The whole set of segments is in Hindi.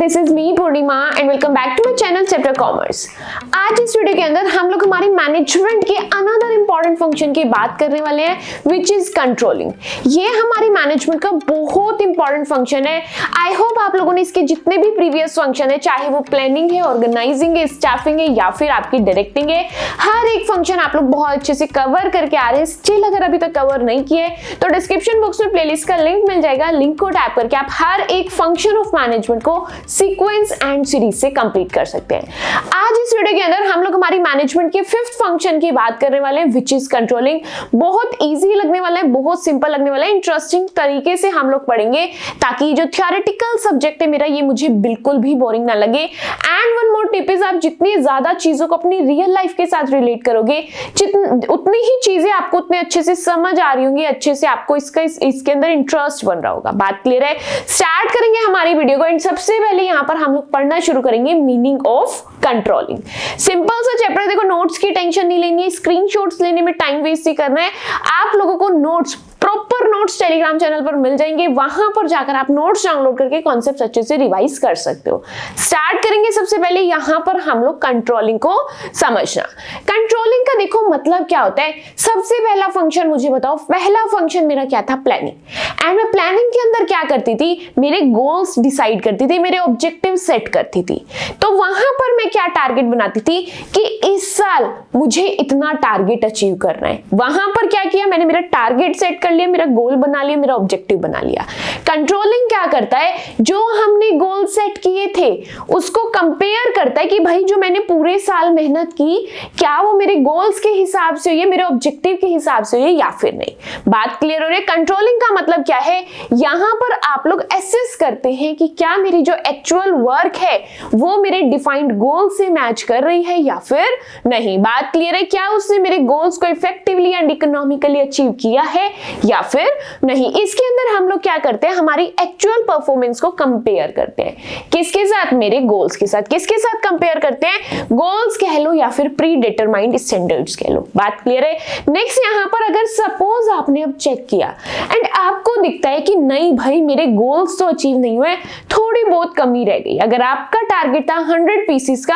This is me Purnima and welcome back to my channel chapter commerce. आज इस वीडियो के अंदर हम लोग हमारी मैनेजमेंट के अनदर इंपॉर्टेंट फंक्शन की बात करने वाले हैं विच इज कंट्रोलिंग। ये हमारी मैनेजमेंट का बहुत इंपॉर्टेंट फंक्शन है। आई होप आप लोगों ने इसके जितने भी प्रीवियस फंक्शन है, चाहे वो प्लानिंग है, ऑर्गेनाइजिंग है, स्टाफिंग है या फिर आपकी डायरेक्टिंग है, हर एक फंक्शन आप लोग बहुत अच्छे से कवर करके आ रहे हैं। स्टिल अगर अभी तक कवर नहीं किए तो डिस्क्रिप्शन बॉक्स में प्लेलिस्ट का लिंक मिल जाएगा। लिंक को टैप करके आप हर एक फंक्शन ऑफ मैनेजमेंट को सीक्वेंस एंड सीरीज से कंप्लीट कर सकते हैं। आज इस वीडियो के अंदर हम लोग हमारी मैनेजमेंट के फिफ्थ फंक्शन की बात करने वाले हैं विच इज कंट्रोलिंग। बहुत इजी लगने वाला है, बहुत सिंपल लगने वाला है, इंटरेस्टिंग तरीके से हम लोग पढ़ेंगे ताकि जो थ्योरेटिकल सब्जेक्ट है मेरा ये मुझे बिल्कुल भी बोरिंग ना लगे। And one more tip is, आप जितनी ज्यादा चीजों को अपनी रियल लाइफ के साथ रिलेट करोगे उतनी ही चीजें आपको उतने अच्छे से समझ आ रही होंगी, अच्छे से आपको इसके अंदर इंटरेस्ट बन रहा होगा। बात क्लियर है? स्टार्ट करेंगे हमारी वीडियो को एंड सबसे पहले यहाँ पर हम लोग पढ़ना शुरू करेंगे मीनिंग ऑफ कंट्रोलिंग। सिंपल सा चैप्टर, देखो नोट्स की टेंशन नहीं लेनी है, स्क्रीनशॉट्स लेने में टाइम वेस्ट नहीं करना है। आप लोगों को notes, proper notes Telegram channel पर मिल जाएंगे, वहां पर जाकर आप नोट्स डाउनलोड करके कॉन्सेप्ट्स अच्छे से रिवाइज कर सकते हो। स्टार्ट करेंगे सबसे पहले यहाँ पर हम लोग कंट्रोलिंग को समझना। कंट्रोलिंग का देखो मतलब क्या होता है। सबसे पहला फंक्शन मुझे बताओ, पहला फंक्शन मेरा क्या था? प्लानिंग। एंड मैं प्लानिंग के अंदर क्या करती थी? मेरे गोल्स डिसाइड करती थी, मेरे ऑब्जेक्टिव सेट करती थी। तो वहां पर मैं क्या टारगेट बनाती थी कि इस साल मुझे इतना टारगेट अचीव करना है। वहां पर क्या किया मैंने? मेरा टारगेट सेट कर लिया, मेरा गोल बना लिया, मेरा ऑब्जेक्टिव बना लिया। कंट्रोलिंग क्या करता है? जो हमने गोल सेट किए थे उसको कंपेयर करता है कि भाई जो मैंने पूरे साल मेहनत की, क्या वो मेरे गोल्स के हिसाब से हुई है, मेरे ऑब्जेक्टिव के हिसाब से हुई है या फिर नहीं। बात क्लियर हो रही है? कंट्रोलिंग का मतलब क्या है? यहां पर आप लोग एसेस करते हैं कि क्या मेरी जो एक्चुअल वर्क है वो मेरे डिफाइंड गोल से मैच कर रही है या फिर नहीं। बात क्लियर है? क्या उसने मेरे गोल्स को इफेक्टिवली एंड इकोनॉमिकली अचीव किया है या फिर नहीं। इसके अंदर हम लोग क्या करते हैं? हमारी एक्चुअल परफॉर्मेंस को कंपेयर करते हैं। किसके साथ? मेरे गोल्स के साथ। किसके साथ कंपेयर करते हैं? गोल्स कह लो या फिर प्री डिटरमाइंड स्टैंडर्ड्स कह लो। बात क्लियर है? नेक्स्ट यहाँ पर अगर सपोज आपने अब चेक किया एंड आपको दिखता है कि नहीं भाई मेरे गोल्स तो अचीव नहीं हुए, थोड़ी बहुत कमी रह गई। अगर आपका टारगेट था 100 पीसेस का,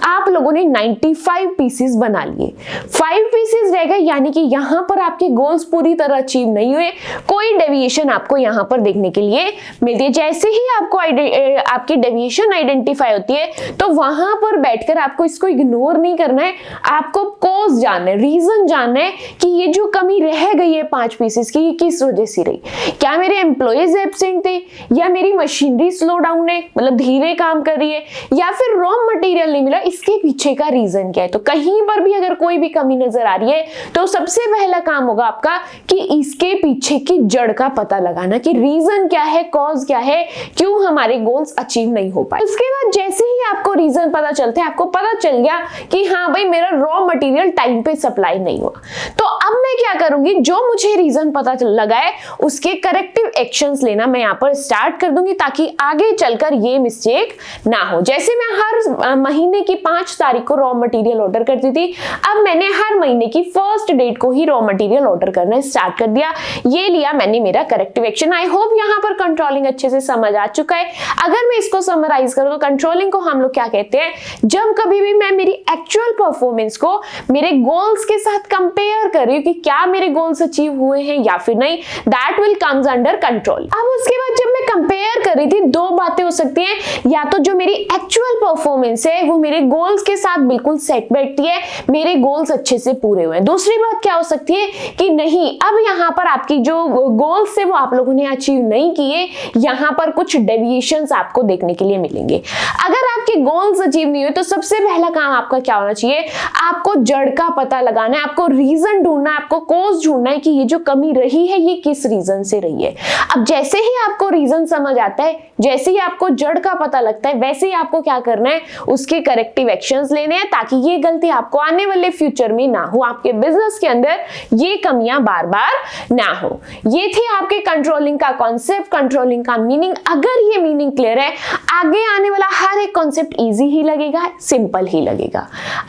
आप लोगों ने 95 पीसेस बना लिए, 5 पीसेस रह गए, यानी कि यहाँ पर आपके गोल्स पूरी तरह अचीव नहीं हुए। कोई डेविएशन आपको यहाँ पर देखने के लिए मिलती है। जैसे ही आपको आपकी डेविएशन आइडेंटिफाई होती है तो वहां पर बैठकर आपको इसको इग्नोर नहीं करना है, आपको कॉज जानना है, रीजन जानना है कि ये जो कमी रह गई है 5 पीसेस की, ये किस वजह से रही। क्या मेरे एम्प्लॉयज एब्सेंट थे, या मेरी मशीनरी स्लो डाउन है, मतलब धीरे काम कर रही है, या फिर रॉ मटेरियल नहीं मिला, इसके पीछे का रीजन क्या है। तो कहीं पर भी अगर कोई भी कमी नजर आ रही है तो सबसे पहला काम होगा आपका कि इसके पीछे की जड़ का पता लगाना कि रीजन क्या है, कॉज क्या है, क्यों हमारे गोल्स अचीव नहीं हो पाए। उसके बाद जैसे ही आपको रीजन पता चलते हैं, आपको पता चल गया कि हाँ भाई मेरा रॉ मटेरियल टाइम पे सप्लाई नहीं हुआ, तो अब मैं क्या करूंगी? जो मुझे रीजन पता लगा है उसके करेक्टिव एक्शंस लेना मैं यहाँ पर स्टार्ट कर दूंगी ताकि आगे चलकर ये मिस्टेक ना हो। जैसे मैं हर महीने की 5 तारीख को रॉ मटेरियल ऑर्डर करती थी, अब मैंने हर महीने की 1st डेट को ही रॉ मटेरियल ऑर्डर करना स्टार्ट कर दिया। ये लिया मैंने मेरा करेक्टिव एक्शन। आई होप यहाँ पर कंट्रोलिंग अच्छे से समझ आ चुका है। अगर मैं इसको समराइज करूं तो कंट्रोलिंग को हम लोग क्या कहते हैं? जब कभी भी मैं मेरी एक्चुअल परफॉर्मेंस को मेरे गोल्स के साथ कंपेयर कर रही हूं कि क्या मेरे गोल्स अचीव हुए हैं या फिर नहीं, that will comes under control. अब उसके बाद जब मैं कंपेयर कर रही थी, 2 बातें हो सकती हैं, या तो जो मेरी एक्चुअल परफॉर्मेंस है वो मेरे गोल्स के साथ बिल्कुल सेट बैठती है, मेरे गोल्स अच्छे से पूरे हुए हैं। दूसरी बात क्या हो सकती है कि नहीं, अब यहाँ पर आपकी जो गोल्स है वो आप लोगों ने अचीव नहीं किए, यहाँ पर कुछ डेविएशंस आपको देखने के लिए मिलेंगे। अगर आपके गोल्स अचीव नहीं हुए तो सबसे पहला काम आपका क्या होना चाहिए? आपको जड़ का पता लगाना है, आपको रीजन ढूंढना है, आपको कॉज ढूंढना है कि ये जो कमी रही है ये किस रीजन से रही है। अब जैसे ही आपको रीजन समझ आता है, जैसे ही आपको जड़ का पता लगता है, वैसे ही आपको क्या करना है? उसके करेक्टिव एक्शंस लेने हैं ताकि ये गलती आपको आने वाले फ्यूचर में ना हो, आपके बिजनेस के अंदर ये कमियां बार बार ना हो। ये थी आपके कंट्रोलिंग का कॉन्सेप्ट, कंट्रोलिंग का मीनिंग। अगर ये मीनिंग क्लियर है, आगे आने वाला हर एक कॉन्सेप्ट इजी ही लगेगा, सिंपल ही लगेगा।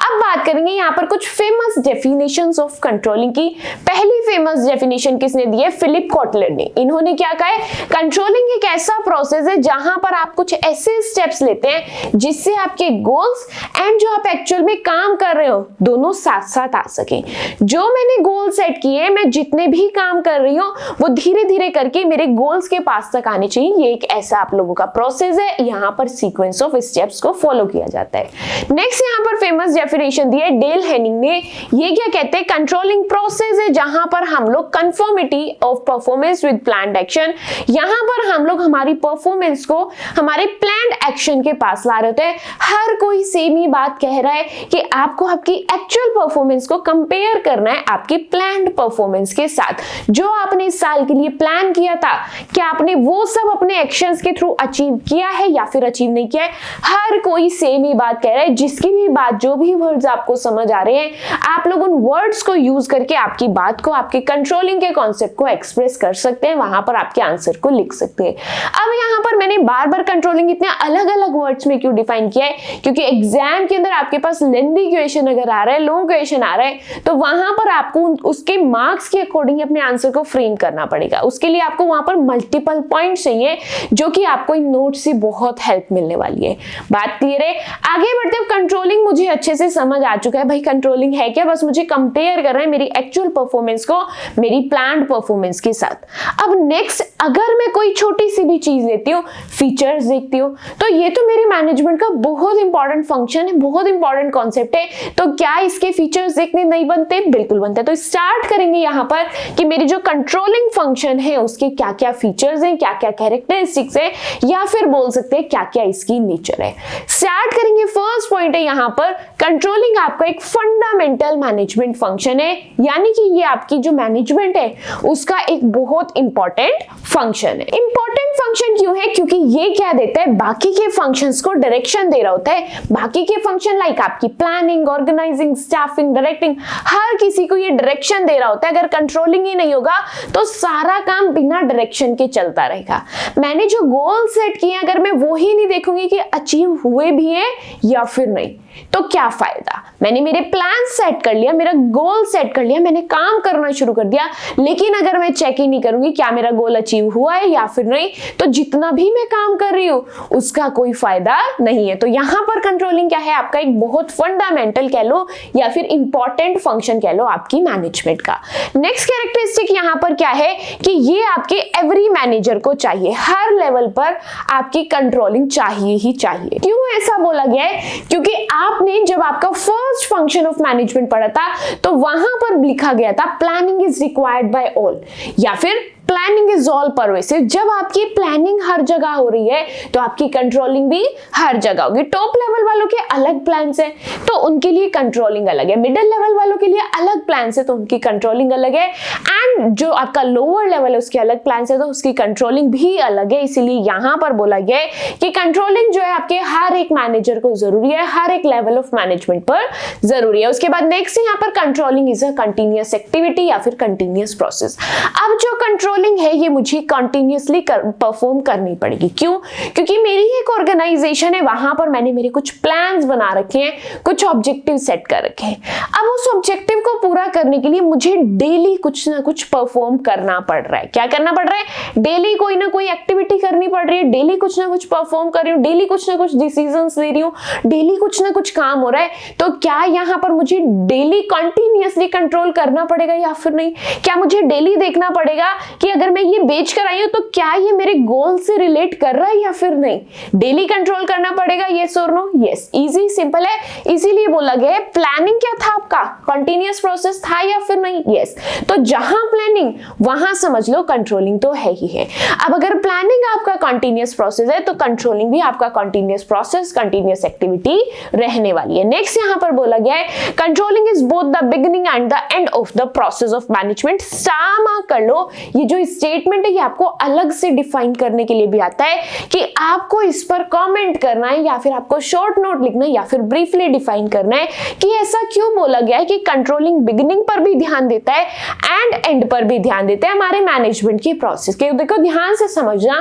अब बात करेंगे यहाँ पर कुछ फेमस डेफिनेशंस ऑफ कंट्रोलिंग की। पहली फेमस डेफिनेशन किसने दी है? फिलिप कॉटलर ने। इन्होंने क्या कहा है? कंट्रोलिंग एक ऐसा प्रोसेस है जहां पर आप कुछ ऐसे स्टेप्स लेते हैं जिससे आपके गोल्स एंड जो आप एक्चुअल में काम कर रहे हो दोनों साथ साथ आ सके। जो मैंने गोल सेट किए, मैं जितने भी काम कर रही हूँ वो धीरे धीरे करके मेरे गोल्स के पास तक आने चाहिए। ये एक ऐसा आप लोगों का प्रोसेस है, यहाँ पर सीक्वेंस ऑफ स्टेप्स को फॉलो किया जाता है। नेक्स्ट यहाँ पर फेमस डेफिनेशन दी है डेल हेनिंग ने। ये क्या कहते हैं, कंट्रोलिंग प्रोसेस है जहां पर हम लोग conformity of performance with planned action, यहां पर हम लोग हमारी परफॉर्मेंस को हमारे प्लान्ड एक्शन के पास ला रहे होते हैं। हर कोई सेम ही बात कह रहा है कि आपको आपकी एक्चुअल परफॉर्मेंस को कंपेयर करना है आपकी प्लान्ड परफॉर्मेंस के साथ। जो आपने इस साल के लिए प्लान किया था, क्या आपने वो सब अपने एक्शंस के थ्रू अचीव किया है या फिर अचीव नहीं किया है? हर कोई सेम ही बात कह रहा है। जिसकी भी बात, जो भी वर्ड्स आपको समझ आ रहे हैं, आप लोग उन वर्ड्स को यूज करके आपकी बात को, आपके कंट्रोलिंग के कॉन्सेप्ट को एक्सप्रेस कर सकते हैं, वहां पर आपके आंसर को लिख सकते हैं। अब यहाँ पर मैंने बार बार कंट्रोलिंग इतने अलग अलग वर्ड्स में क्यों डिफाइन किया है, क्योंकि एग्जाम के अंदर आपके पास लेंथी क्वेश्चन अगर आ रहा है, लॉन्ग क्वेश्चन आ रहा है, तो वहां पर आपको उसके मार्क्स के अकॉर्डिंग अपने आंसर को फ्रेम करना पड़ेगा। उसके लिए आपको वहां पर मल्टीपल पॉइंट चाहिए, जो कि आपको इन नोट से बहुत हेल्प मिलने वाली है। बात क्लियर है? आगे बढ़ते हैं। कंट्रोलिंग मुझे अच्छे से समझ आ चुका है भाई, कंट्रोलिंग है क्या, बस मुझे कंपेयर कर रहा है मेरी एक्चुअल परफॉर्मेंस को मेरी प्लान्ड परफॉर्मेंस के साथ। अब नेक्स्ट, अगर मैं कोई छोटी सी भी चीज लेती हूँ, फीचर्स देखती हूँ, तो ये तो मेरी मैनेजमेंट का बहुत इंपॉर्टेंट फंक्शन है, बहुत इंपॉर्टेंट कॉन्सेप्ट है। तो क्या इसके फीचर्स देखने नहीं बनते? बिल्कुल बनते हैं। तो स्टार्ट करेंगे यहाँ पर कि मेरी जो कंट्रोलिंग फंक्शन है उसके क्या क्या फीचर्स हैं, क्या क्या कैरेक्टरिस्टिक्स है, या फिर बोल सकते हैं क्या क्या इसकी नेचर है। स्टार्ट करेंगे, फर्स्ट पॉइंट है यहाँ पर, कंट्रोलिंग आपका एक फंडामेंटल मैनेजमेंट फंक्शन है, यानी कि ये आपकी जो मैनेजमेंट है उसका एक बहुत इंपॉर्टेंट फंक्शन है। इंपॉर्टेंट फंक्शन क्यों है? क्योंकि ये क्या देता है, बाकी के फंक्शंस को डायरेक्शन दे रहा होता है। बाकी के फंक्शन लाइक आपकी प्लानिंग, ऑर्गेनाइजिंग, स्टाफिंग, डायरेक्टिंग, हर किसी को ये डायरेक्शन दे रहा होता है। अगर कंट्रोलिंग ही नहीं होगा तो सारा काम बिना डायरेक्शन के चलता रहेगा। मैंने जो गोल सेट किए, अगर मैं वो ही नहीं देखूंगी कि अचीव हुए भी हैं या फिर नहीं, तो क्या फायदा। मैंने मेरे प्लान सेट कर लिया, मेरा गोल सेट कर लिया, मैंने काम करना शुरू कर दिया, लेकिन अगर मैं चेक ही नहीं करूंगी क्या मेरा गोल अचीव हुआ है या फिर नहीं, तो जितना भी मैं काम कर रही हूं उसका कोई फायदा नहीं है। तो यहां पर कंट्रोलिंग क्या है, आपका एक बहुत फंडामेंटल कह लो या फिर इंपॉर्टेंट फंक्शन कह लो आपकी मैनेजमेंट का। नेक्स्ट कैरेक्टरिस्टिक यहां पर क्या है कि ये आपके एवरी मैनेजर को चाहिए, हर लेवल पर आपकी कंट्रोलिंग चाहिए ही चाहिए। क्यों ऐसा बोला गया है? क्योंकि आपने जब आपका फर्स्ट फंक्शन ऑफ मैनेजमेंट पढ़ा था तो वहां पर लिखा गया था planning is required by all, या फिर प्लानिंग इज ऑल परवेसिव। जब आपकी प्लानिंग हर जगह हो रही है तो आपकी कंट्रोलिंग भी हर जगह होगी। टॉप लेवल वालों के अलग प्लान्स हैं तो उनके लिए कंट्रोलिंग अलग है, मिडिल लेवल वालों के लिए अलग प्लान्स है तो उनकी कंट्रोलिंग अलग है, एंड जो आपका लोअर लेवल है उसके अलग प्लान्स है तो उसकी कंट्रोलिंग भी अलग है। इसीलिए यहां पर बोला गया है कि कंट्रोलिंग जो है आपके हर एक मैनेजर को जरूरी है, हर एक लेवल ऑफ मैनेजमेंट पर जरूरी है। उसके बाद नेक्स्ट यहाँ पर controlling is a continuous activity या फिर कंटिन्यूअस प्रोसेस। अब जो कंट्रोलिंग है ये मुझे कंटिन्यूअसली परफॉर्म करनी पड़ेगी। क्यों? क्योंकि मेरी एक ऑर्गेनाइजेशन है, वहां पर मैंने मेरे कुछ प्लान्स बना रखे हैं, कुछ ऑब्जेक्टिव सेट कर रखे हैं। अब उस ऑब्जेक्टिव को पूरा करने के लिए मुझे डेली कुछ ना कुछ परफॉर्म करना पड़ रहा है। क्या करना पड़ रहा है? डेली कोई ना कोई एक्टिविटी करनी पड़ रही है, डेली कुछ ना कुछ परफॉर्म कर रही हूँ, डेली कुछ ना कुछ डिसीजंस ले रही हूँ, डेली कुछ ना कुछ काम हो रहा है। तो क्या यहाँ पर मुझे डेली कंटिन्यूअसली कंट्रोल करना पड़ेगा या फिर नहीं? क्या मुझे डेली देखना पड़ेगा कि अगर मैं ये बेच कर आई हूं तो क्या ये मेरे गोल से रिलेट कर रहा है या फिर नहीं? डेली कंट्रोल करना पड़ेगा, यस और नो? यस, इजी सिंपल है। इसीलिए बोला गया है प्लानिंग क्या था आपका, कंटिन्यूअस प्रोसेस था या फिर नहीं? यस। तो जहां प्लानिंग वहां समझ लो कंट्रोलिंग तो है ही है। अब अगर प्लानिंग आपका कंटिन्यूअस प्रोसेस है तो कंट्रोलिंग भी आपका कंटिन्यूअस प्रोसेस, कंटिन्यूअस एक्टिविटी रहने वाली है। नेक्स्ट यहां पर बोला गया है controlling is both the beginning and the end of the process of management. सामा कर लो, ये जो स्टेटमेंट है ये आपको अलग से डिफाइन करने के लिए भी आता है कि आपको इस इस पर कमेंट करना है या फिर आपको शॉर्ट नोट लिखना है या फिर ब्रीफली डिफाइन करना है कि ऐसा क्यों बोला गया है कि कंट्रोलिंग बिगिनिंग पर भी ध्यान देता है एंड एंड पर भी ध्यान देता है हमारे मैनेजमेंट की प्रोसेस के। देखो ध्यान से समझना,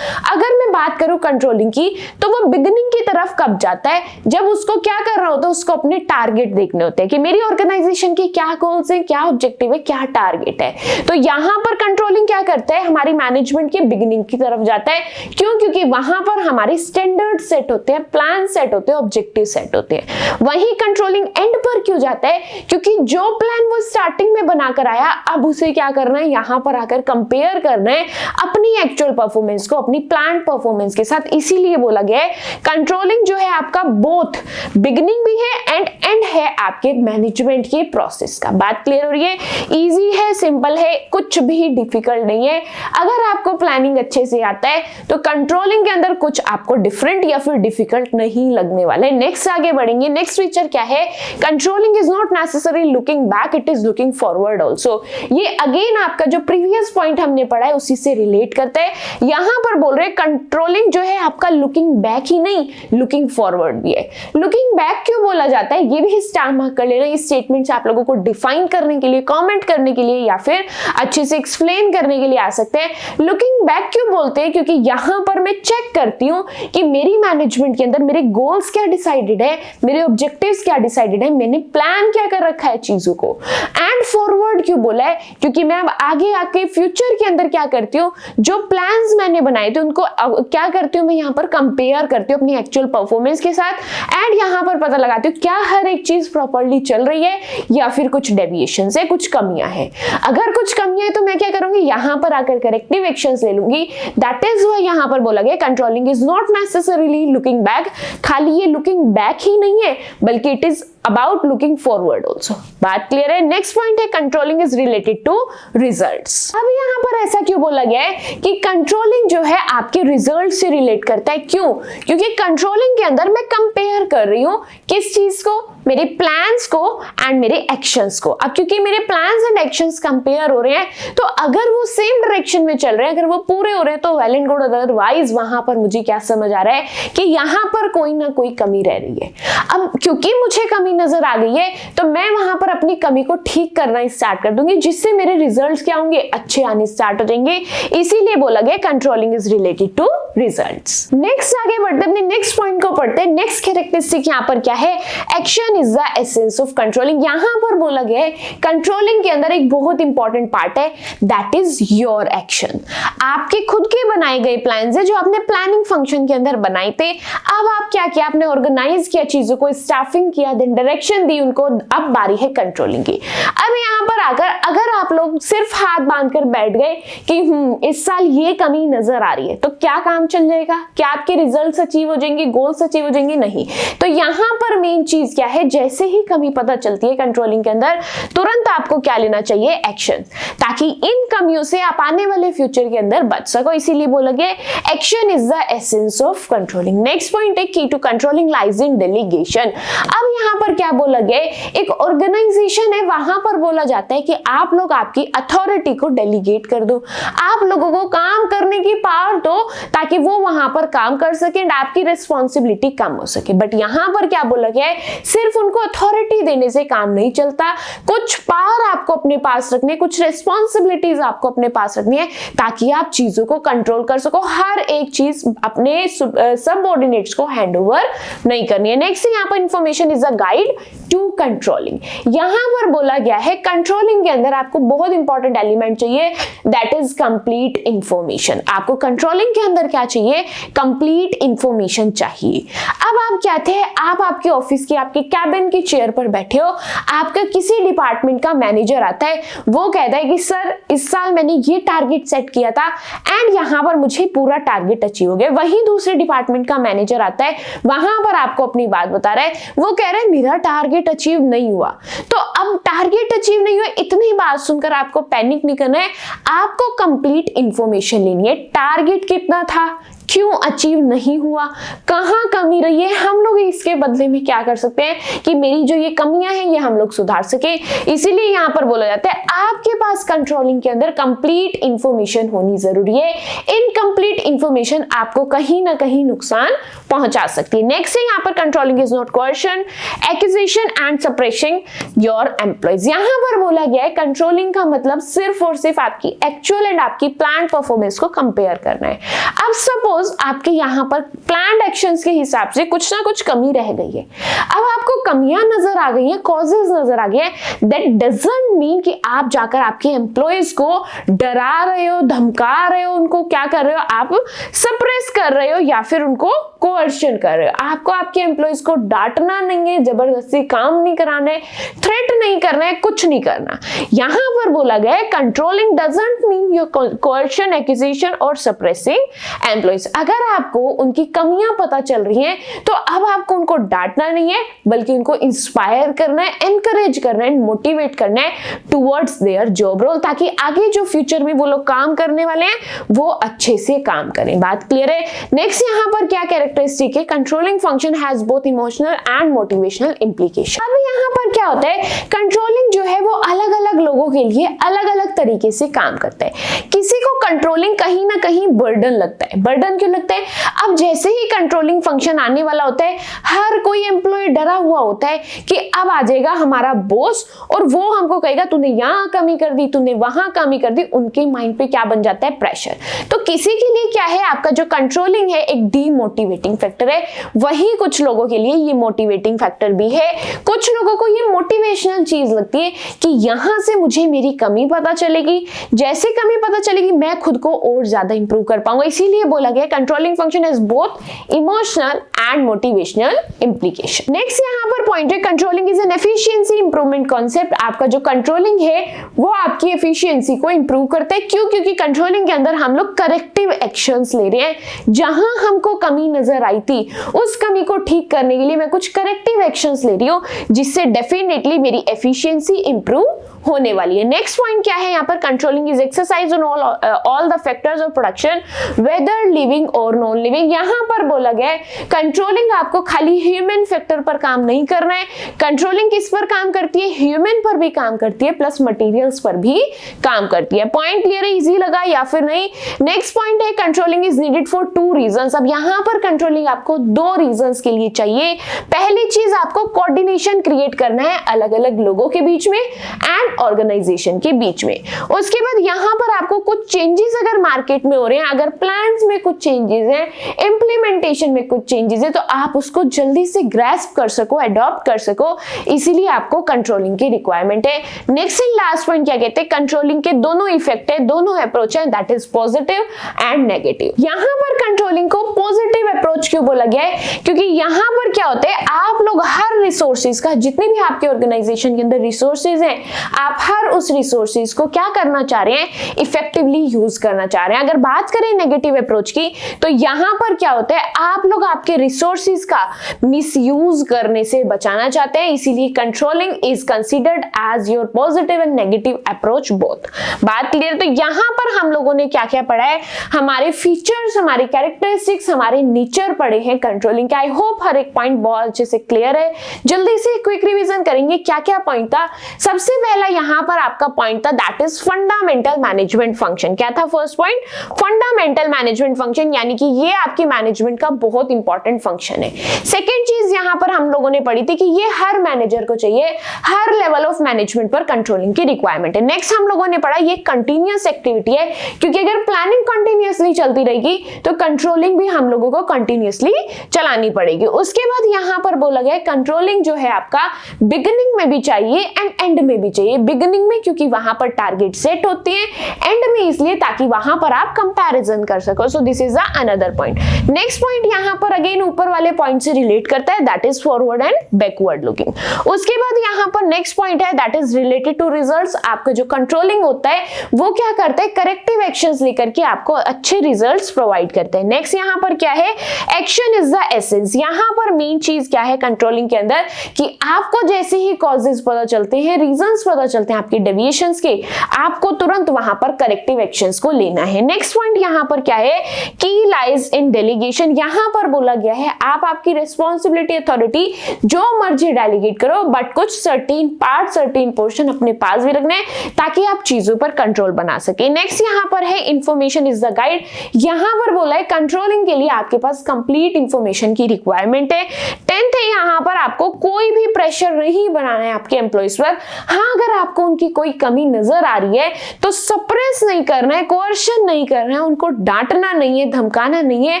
अगर मैं बात करूं कंट्रोलिंग की तो वो बिगिनिंग की तरफ कब जाता है, जब उसको क्या कर रहा होता है, उसको अपने टारगेट देखने होते हैं कि मेरी ऑर्गेनाइजेशन की क्या गोल्स है, क्या ऑब्जेक्टिव है, क्या टारगेट है। तो यहां पर कंट्रोलिंग क्या करता है, हमारी मैनेजमेंट की बिगिनिंग की तरफ जाता है। क्यों? क्योंकि वहां पर हमारे स्टैंडर्ड सेट होते हैं, प्लान सेट होते हैं, ऑब्जेक्टिव सेट होते हैं। वहीं कंट्रोलिंग एंड पर क्यों जाता है, क्योंकि जो प्लान वो स्टार्टिंग में बनाकर आया अब उसे क्या करना है, यहां पर आकर कंपेयर करना है अपनी एक्चुअल परफॉर्मेंस को अपनी प्लान परफॉर्मेंस के साथ। इसीलिए बोला गया है कंट्रोलिंग जो है आपका बोथ बिगिनिंग भी है एंड एंड है आपके मैनेजमेंट की प्रोसेस का। बात क्लियर हो रही है? इजी है, सिंपल है, कुछ भी डिफिकल्ट नहीं है। अगर आपको प्लानिंग अच्छे से आता है तो कंट्रोलिंग के अंदर कुछ आपको डिफरेंट या फिर डिफिकल्ट नहीं लगने वाले। नेक्स्ट आगे बढ़ेंगे। नेक्स्ट फीचर क्या है, controlling is not necessary looking back, it is looking forward also. ये अगेन आपका जो प्रीवियस पॉइंट हमने पढ़ा है उसी से रिलेट करता है। यहां पर बोल रहे कंट्रोलिंग जो है आपका लुकिंग बैक ही नहीं, लुकिंग फॉरवर्ड भी है। लुकिंग बैक क्यों बोला जाता है, ये भी स्टार मार्क कर लेना। इस स्टेटमेंट से आप लोगों को डिफाइन करने के लिए, कमेंट करने के लिए या फिर अच्छे से एक्सप्लेन करने के लिए आ सकते हैं। लुकिंग बैक क्यों बोलते हैं, क्योंकि यहां पर मैं चेक करती हूं कि मेरी मैनेजमेंट के अंदर मेरे गोल्स क्या डिसाइडेड है, मेरे ऑब्जेक्टिव्स क्या डिसाइडेड है, मैंने प्लान क्या कर रखा है चीजों को। एंड फॉरवर्ड क्यों बोला है, क्योंकि मैं अब आगे आके फ्यूचर के अंदर क्या करती हूँ, जो प्लान्स मैंने बनाए थे उनको क्या करती हूँ, मैं यहाँ पर कंपेयर करती हूँ अपनी एक्चुअल परफॉर्मेंस के साथ एंड यहाँ पर पता लगाती हूँ क्या हर एक चीज प्रॉपर्ली चल रही है या फिर कुछ डेविएशन है, कुछ कमियां हैं। अगर कुछ कमियां है तो मैं क्या करूंगी, यहाँ पर आकर करेक्टिव एक्शंस ले लूंगी। दैट इज व्हाई यहाँ पर बोला गया controlling is not necessarily looking back. खाली ये लुकिंग बैक ही नहीं है बल्कि it is about looking forward also। बात क्लियर है? नेक्स्ट पॉइंट है controlling is related to results. अब यहाँ पर ऐसा क्यों बोला गया है कि कंट्रोलिंग जो है आपके रिजल्ट से रिलेट करता है। क्यों? क्योंकि कंट्रोलिंग के अंदर मैं कंपेयर कर रही हूँ किस चीज को, मेरे प्लान्स को एंड मेरे एक्शंस को। अब क्योंकि मेरे प्लान्स एंड एक्शंस कंपेयर हो रहे हैं तो अगर वो सेम डायरेक्शन में चल रहे हैं, अगर वो पूरे हो रहे हैं तो वेल एंड गुड। अदरवाइज वहां पर मुझे क्या समझ आ रहा है कि यहाँ पर कोई ना कोई कमी रह रही है। अब क्योंकि मुझे कमी नजर आ गई है तो मैं वहां पर अपनी कमी को ठीक करना स्टार्ट कर दूंगी, जिससे मेरे रिजल्ट्स क्या होंगे, अच्छे आने स्टार्ट हो जाएंगे। इसीलिए बोला गया controlling is related to results. Next आगे बढ़ते अपने नेक्स्ट पॉइंट को पढ़ते हैं। नेक्स्ट कैरेक्टरिस्टिक यहाँ पर क्या है, action is the essence of controlling. यहां पर बोला गया है कंट्रोलिंग के अंदर एक बहुत इंपॉर्टेंट पार्ट है, दैट इज योर एक्शन। आपके खुद के बनाए गए प्लान्स है जो आपने प्लानिंग फंक्शन के अंदर बनाए थे। अब आप क्या किया, आपने ऑर्गेनाइज किया चीजों को, स्टाफिंग किया, देन डायरेक्शन दी उनको। अब बारी है कंट्रोलिंग की। अब यहाँ पर आकर अगर आप लोग सिर्फ हाथ बांधकर बैठ गए कि इस साल ये कमी नजर आ रही है तो क्या काम चल जाएगा, क्या आपके रिजल्ट्स अचीव हो जाएंगे, गोल्स अचीव हो जाएंगे? नहीं। तो यहाँ पर मेन चीज क्या है, जैसे ही कमी पता चलती है कंट्रोलिंग के अंदर तुरंत आपको क्या लेना चाहिए, एक्शन, ताकि इन कमियों से आप आने वाले फ्यूचर के अंदर बच सको। इसीलिए बोला गया action is the essence of controlling. Next point है key to controlling lies in delegation. अब यहाँ पर क्या बोला गया, एक ऑर्गेनाइजेशन है वहां पर बोला जाता है कि आप लोग आपकी अथॉरिटी को डेलीगेट कर दो, आप लोगों को काम करने की पावर दो ताकि वो वहां पर काम कर सके एंड आपकी रिस्पॉन्सिबिलिटी कम हो सके। बट यहां पर क्या बोला गया है, सिर्फ उनको अथॉरिटी देने से काम नहीं चलता, कुछ पावर आपको अपने पास रखने, कुछ रिस्पॉन्सिबिलिटीज आपको अपने पास रखनी है ताकि आप चीजों को कंट्रोल कर सको। हर एक चीज अपने सबऑर्डिनेट्स को हैंड ओवर नहीं करनी है। नेक्स्ट यहाँ पर information is a guide to controlling. यहां पर बोला गया है कंट्रोलिंग के अंदर आपको बहुत इंपॉर्टेंट एलिमेंट चाहिए, दैट इज कंप्लीट इंफॉर्मेशन। आपको कंट्रोलिंग के अंदर क्या चाहिए, कंप्लीट इंफॉर्मेशन चाहिए। अब आप क्या थे, आप आपके ऑफिस की, आपके कैबिन की चेयर पर बैठे हो, आपका किसी डिपार्टमेंट का मैनेजर आता है, वो कहता है कि सर इस साल मैंने ये टारगेट सेट किया था एंड यहां पर मुझे पूरा टारगेट अचीव हो गया। वहीं दूसरे डिपार्टमेंट का मैनेजर आता है, वहां पर आपको अपनी बात बता रहा है, वो कह रहा है मेरा टारगेट अचीव नहीं हुआ। तो अब टारगेट अचीव नहीं हुआ, इतनी बात सुनकर आपको पैनिक नहीं करना है, आपको कंप्लीट इंफॉर्मेशन लेनी है। टारगेट कितना था, क्यों अचीव नहीं हुआ, कहाँ कमी रही है, हम लोग इसके बदले में क्या कर सकते हैं कि मेरी जो ये कमियां हैं ये हम लोग सुधार सके। इसीलिए यहाँ पर बोला जाता है आपके पास कंट्रोलिंग के अंदर कंप्लीट इंफॉर्मेशन होनी जरूरी है। इनकम्प्लीट इंफॉर्मेशन आपको कहीं ना कहीं नुकसान पहुंचा सकती है। नेक्स्ट है यहाँ पर controlling is not coercion, accusation and suppressing your employees. यहाँ पर बोला गया है कंट्रोलिंग का मतलब सिर्फ और सिर्फ आपकी एक्चुअल एंड आपकी प्लान परफॉर्मेंस को कंपेयर करना है। अब सपोज आपके यहाँ पर प्लान एक्शंस के हिसाब से कुछ ना कुछ कमी रह गई है, अब आपको कमियां नजर आ गई है, कॉजेज नजर आ गए हैं, दैट डजंट मीन कि आप जाकर आपके एम्प्लॉइज को डरा रहे हो, धमका रहे हो, उनको क्या कर रहे हो, आप सप्रेस कर रहे हो या फिर उनको कोअर्शन कर रहे हो। आपको आपके एम्प्लॉइज को डांटना नहीं है, जबरदस्ती काम नहीं कराना है, थ्रेट नहीं करना है, कुछ नहीं करना। यहां पर बोला गया है controlling doesn't mean your coercion, accusation और सप्रेसिंग एम्प्लॉइज। अगर आपको उनकी कमियां पता चल रही हैं तो अब आपको उनको डांटना नहीं है, बल्कि उनको इंस्पायर करना है, एनकरेज करना है, मोटिवेट करना है टुवर्ड्स देयर जॉब रोल, ताकि आगे जो फ्यूचर में वो लोग काम करने वाले हैं वो अच्छे से काम करें। बात क्लियर है। नेक्स्ट यहाँ पर क्या कैरेक्टरिस्टिक है, controlling function has both emotional and motivational implication. अब यहाँ पर क्या होता है, कंट्रोलिंग जो है वो अलग अलग लोगों के लिए अलग अलग तरीके से काम करता है। किसी को कंट्रोलिंग कहीं ना कहीं बर्डन लगता है। बर्डन क्यों लगता है, अब जैसे ही कंट्रोलिंग फंक्शन आने वाला होता है हर कोई एम्प्लॉय डरा हुआ होता है कि अब आ जाएगा हमारा बॉस और वो हमको कहेगा तूने यहाँ कमी कर दी, तूने वहां कमी कर दी। उनके माइंड पे क्या बन जाता है, प्रेशर। तो किसी के लिए क्या है, आपका जो कंट्रोलिंग है एक डीमोटिवेटिंग फैक्टर है, वही कुछ लोगों के लिए ये मोटिवेटिंग फैक्टर भी है। कुछ लोगों को ये मोटिवेशनल चीज लगती है कि यहां से मुझे मेरी कमी पता चलेगी, जैसे कमी पता चलेगी मैं खुद को और ज्यादा इंप्रूव कर पाऊंगा। इसीलिए बोला गया controlling function has both emotional and motivational implication. Next यहाँ पर पॉइंट है controlling is an efficiency improvement concept. आपका जो कंट्रोलिंग है वो आपकी एफिशिएंसी को इंप्रूव करता है। क्यों? क्योंकि कंट्रोलिंग के अंदर हम लोग करेक्टिव एक्शंस ले रहे हैं। जहां हमको कमी नजर आई थी उस कमी को ठीक करने के लिए मैं कुछ करेक्टिव एक्शंस ले रही हूं, जिससे डेफिनेटली मेरी एफिशिएंसी इंप्रूव होने वाली है। नेक्स्ट पॉइंट क्या है यहाँ पर, controlling is exercise on all the factors of production whether living और नॉन लिविंग। यहाँ पर बोला गया है कंट्रोलिंग आपको खाली ह्यूमन फैक्टर पर काम नहीं करना है। कंट्रोलिंग किस पर काम करती है, ह्यूमन पर भी काम करती है प्लस मटेरियल्स पर भी काम करती है। पॉइंट क्लियर है, इजी लगा या फिर नहीं? नेक्स्ट पॉइंट है controlling is needed for 2 reasons. अब यहाँ पर कंट्रोलिंग आपको 2 रीजंस के लिए चाहिए। पहली चीज आपको कोऑर्डिनेशन क्रिएट करना है अलग अलग लोगों के बीच में एंड ऑर्गेनाइजेशन के बीच में। उसके बाद यहां पर आपको कुछ चेंजेस अगर मार्केट में हो रहे हैं, अगर प्लान्स में कुछ चेंजेस हैं, इंप्लीमेंटेशन में कुछ चेंजेस है, तो आप उसको जल्दी से ग्रैस्प कर सको, अडॉप्ट कर सको, इसीलिए आपको कंट्रोलिंग की रिक्वायरमेंट है। नेक्स्ट एंड लास्ट पॉइंट क्या कहते हैं, कंट्रोलिंग के दोनों इफेक्ट है, दोनों अप्रोच है, that is positive and negative. यहां पर कंट्रोलिंग को पॉजिटिव अप्रोच क्यों बोला गया है, क्योंकि यहां पर क्या होता है, आप लोग हर रिसोर्सेज का, जितने भी आपके ऑर्गेनाइजेशन के अंदर रिसोर्सेज हैं, आप हर उस रिसोर्सेज को क्या करना चाह रहे हैं, इफेक्टिवली यूज करना चाह रहे हैं। अगर बात करें नेगेटिव अप्रोच की, तो यहां पर क्या होता है, आप लोग आपके रिसोर्सेज का मिसयूज करने से बचाना चाहते हैं। इसीलिए controlling is considered as your positive and negative approach both. बात क्लियर? तो यहां पर हम लोगों ने क्या क्या पढ़ा है, हमारे फीचर्स, हमारे कैरेक्टरिस्टिक्स, हमारे नेचर पढ़े हैं कंट्रोलिंग के। आई होप हर एक पॉइंट बहुत अच्छे से क्लियर है। जल्दी से क्विक रिवीजन करेंगे क्या क्या पॉइंट था। सबसे पहला यहां पर आपका पॉइंट था that is fundamental management function. क्या था first point? Fundamental management function, यानी कि ये आपकी मैनेजमेंट का बहुत इंपॉर्टेंट फंक्शन है। सेकंड चीज यहां पर हम लोगों ने पढ़ी थी कि ये हर मैनेजर को चाहिए, हर लेवल ऑफ मैनेजमेंट पर कंट्रोलिंग की रिक्वायरमेंट है। नेक्स्ट हम लोगों ने पढ़ा ये कंटिन्यूअस एक्टिविटी है, क्योंकि अगर प्लानिंग कंटिन्यूअसली चलती रहेगी तो कंट्रोलिंग भी हम लोगों को कंटिन्यूअसली चलानी पड़ेगी। उसके बाद यहां पर बोला गया कंट्रोलिंग जो है आपका बिगिनिंग में भी चाहिए एंड एंड में भी चाहिए। बिगिनिंग में क्योंकि वहां पर टारगेट सेट होते हैं, एंड में इसलिए ताकि वहां पर आप कंपैरिजन कर सको। So this is another point. Next point यहां पर अगेन ऊपर वाले पॉइंट से रिलेट करता है, that is forward and backward looking. उसके बाद यहां पर नेक्स्ट पॉइंट है that is related to results. आपका जो कंट्रोलिंग होता है वो क्या करता है, करेक्टिव एक्शंस लेकर के आपको अच्छे रिजल्ट्स प्रोवाइड करते हैं। नेक्स्ट यहां पर क्या है, एक्शन इज द एसेंस। यहां पर मेन चीज क्या है कंट्रोलिंग के अंदर, कि आपको जैसे ही कॉजेस पता चलते हैं, रीजंस पता चलते हैं आपके डेविएशंस के, आपको तुरंत वहां पर करेक्टिव एक्शंस को लेना है। नेक्स्ट पॉइंट यहाँ पर क्या है, की लाइज इन डेलीगेशन। यहाँ पर बोला गया है आप आपकी रिस्पॉन्सिबिलिटी अथॉरिटी जो मर्जी डेलीगेट करो, बट कुछ सर्टेन पार्ट सर्टेन पोर्शन अपने पास भी रखना है ताकि आप चीजों पर कंट्रोल बना सके। नेक्स्ट यहाँ पर है इंफॉर्मेशन इज द गाइड। यहाँ पर बोला है कंट्रोलिंग के लिए आपके पास कंप्लीट इंफॉर्मेशन की रिक्वायरमेंट है। 10th है यहाँ पर आपको कोई भी प्रेशर नहीं बनाना है आपके एम्प्लॉइज पर। हाँ, अगर आपको उनकी कोई कमी नजर आ रही है तो सप्रेस नहीं करना है, कोर्शन नहीं करना है, उनको डांटना नहीं है, धमकाना नहीं है,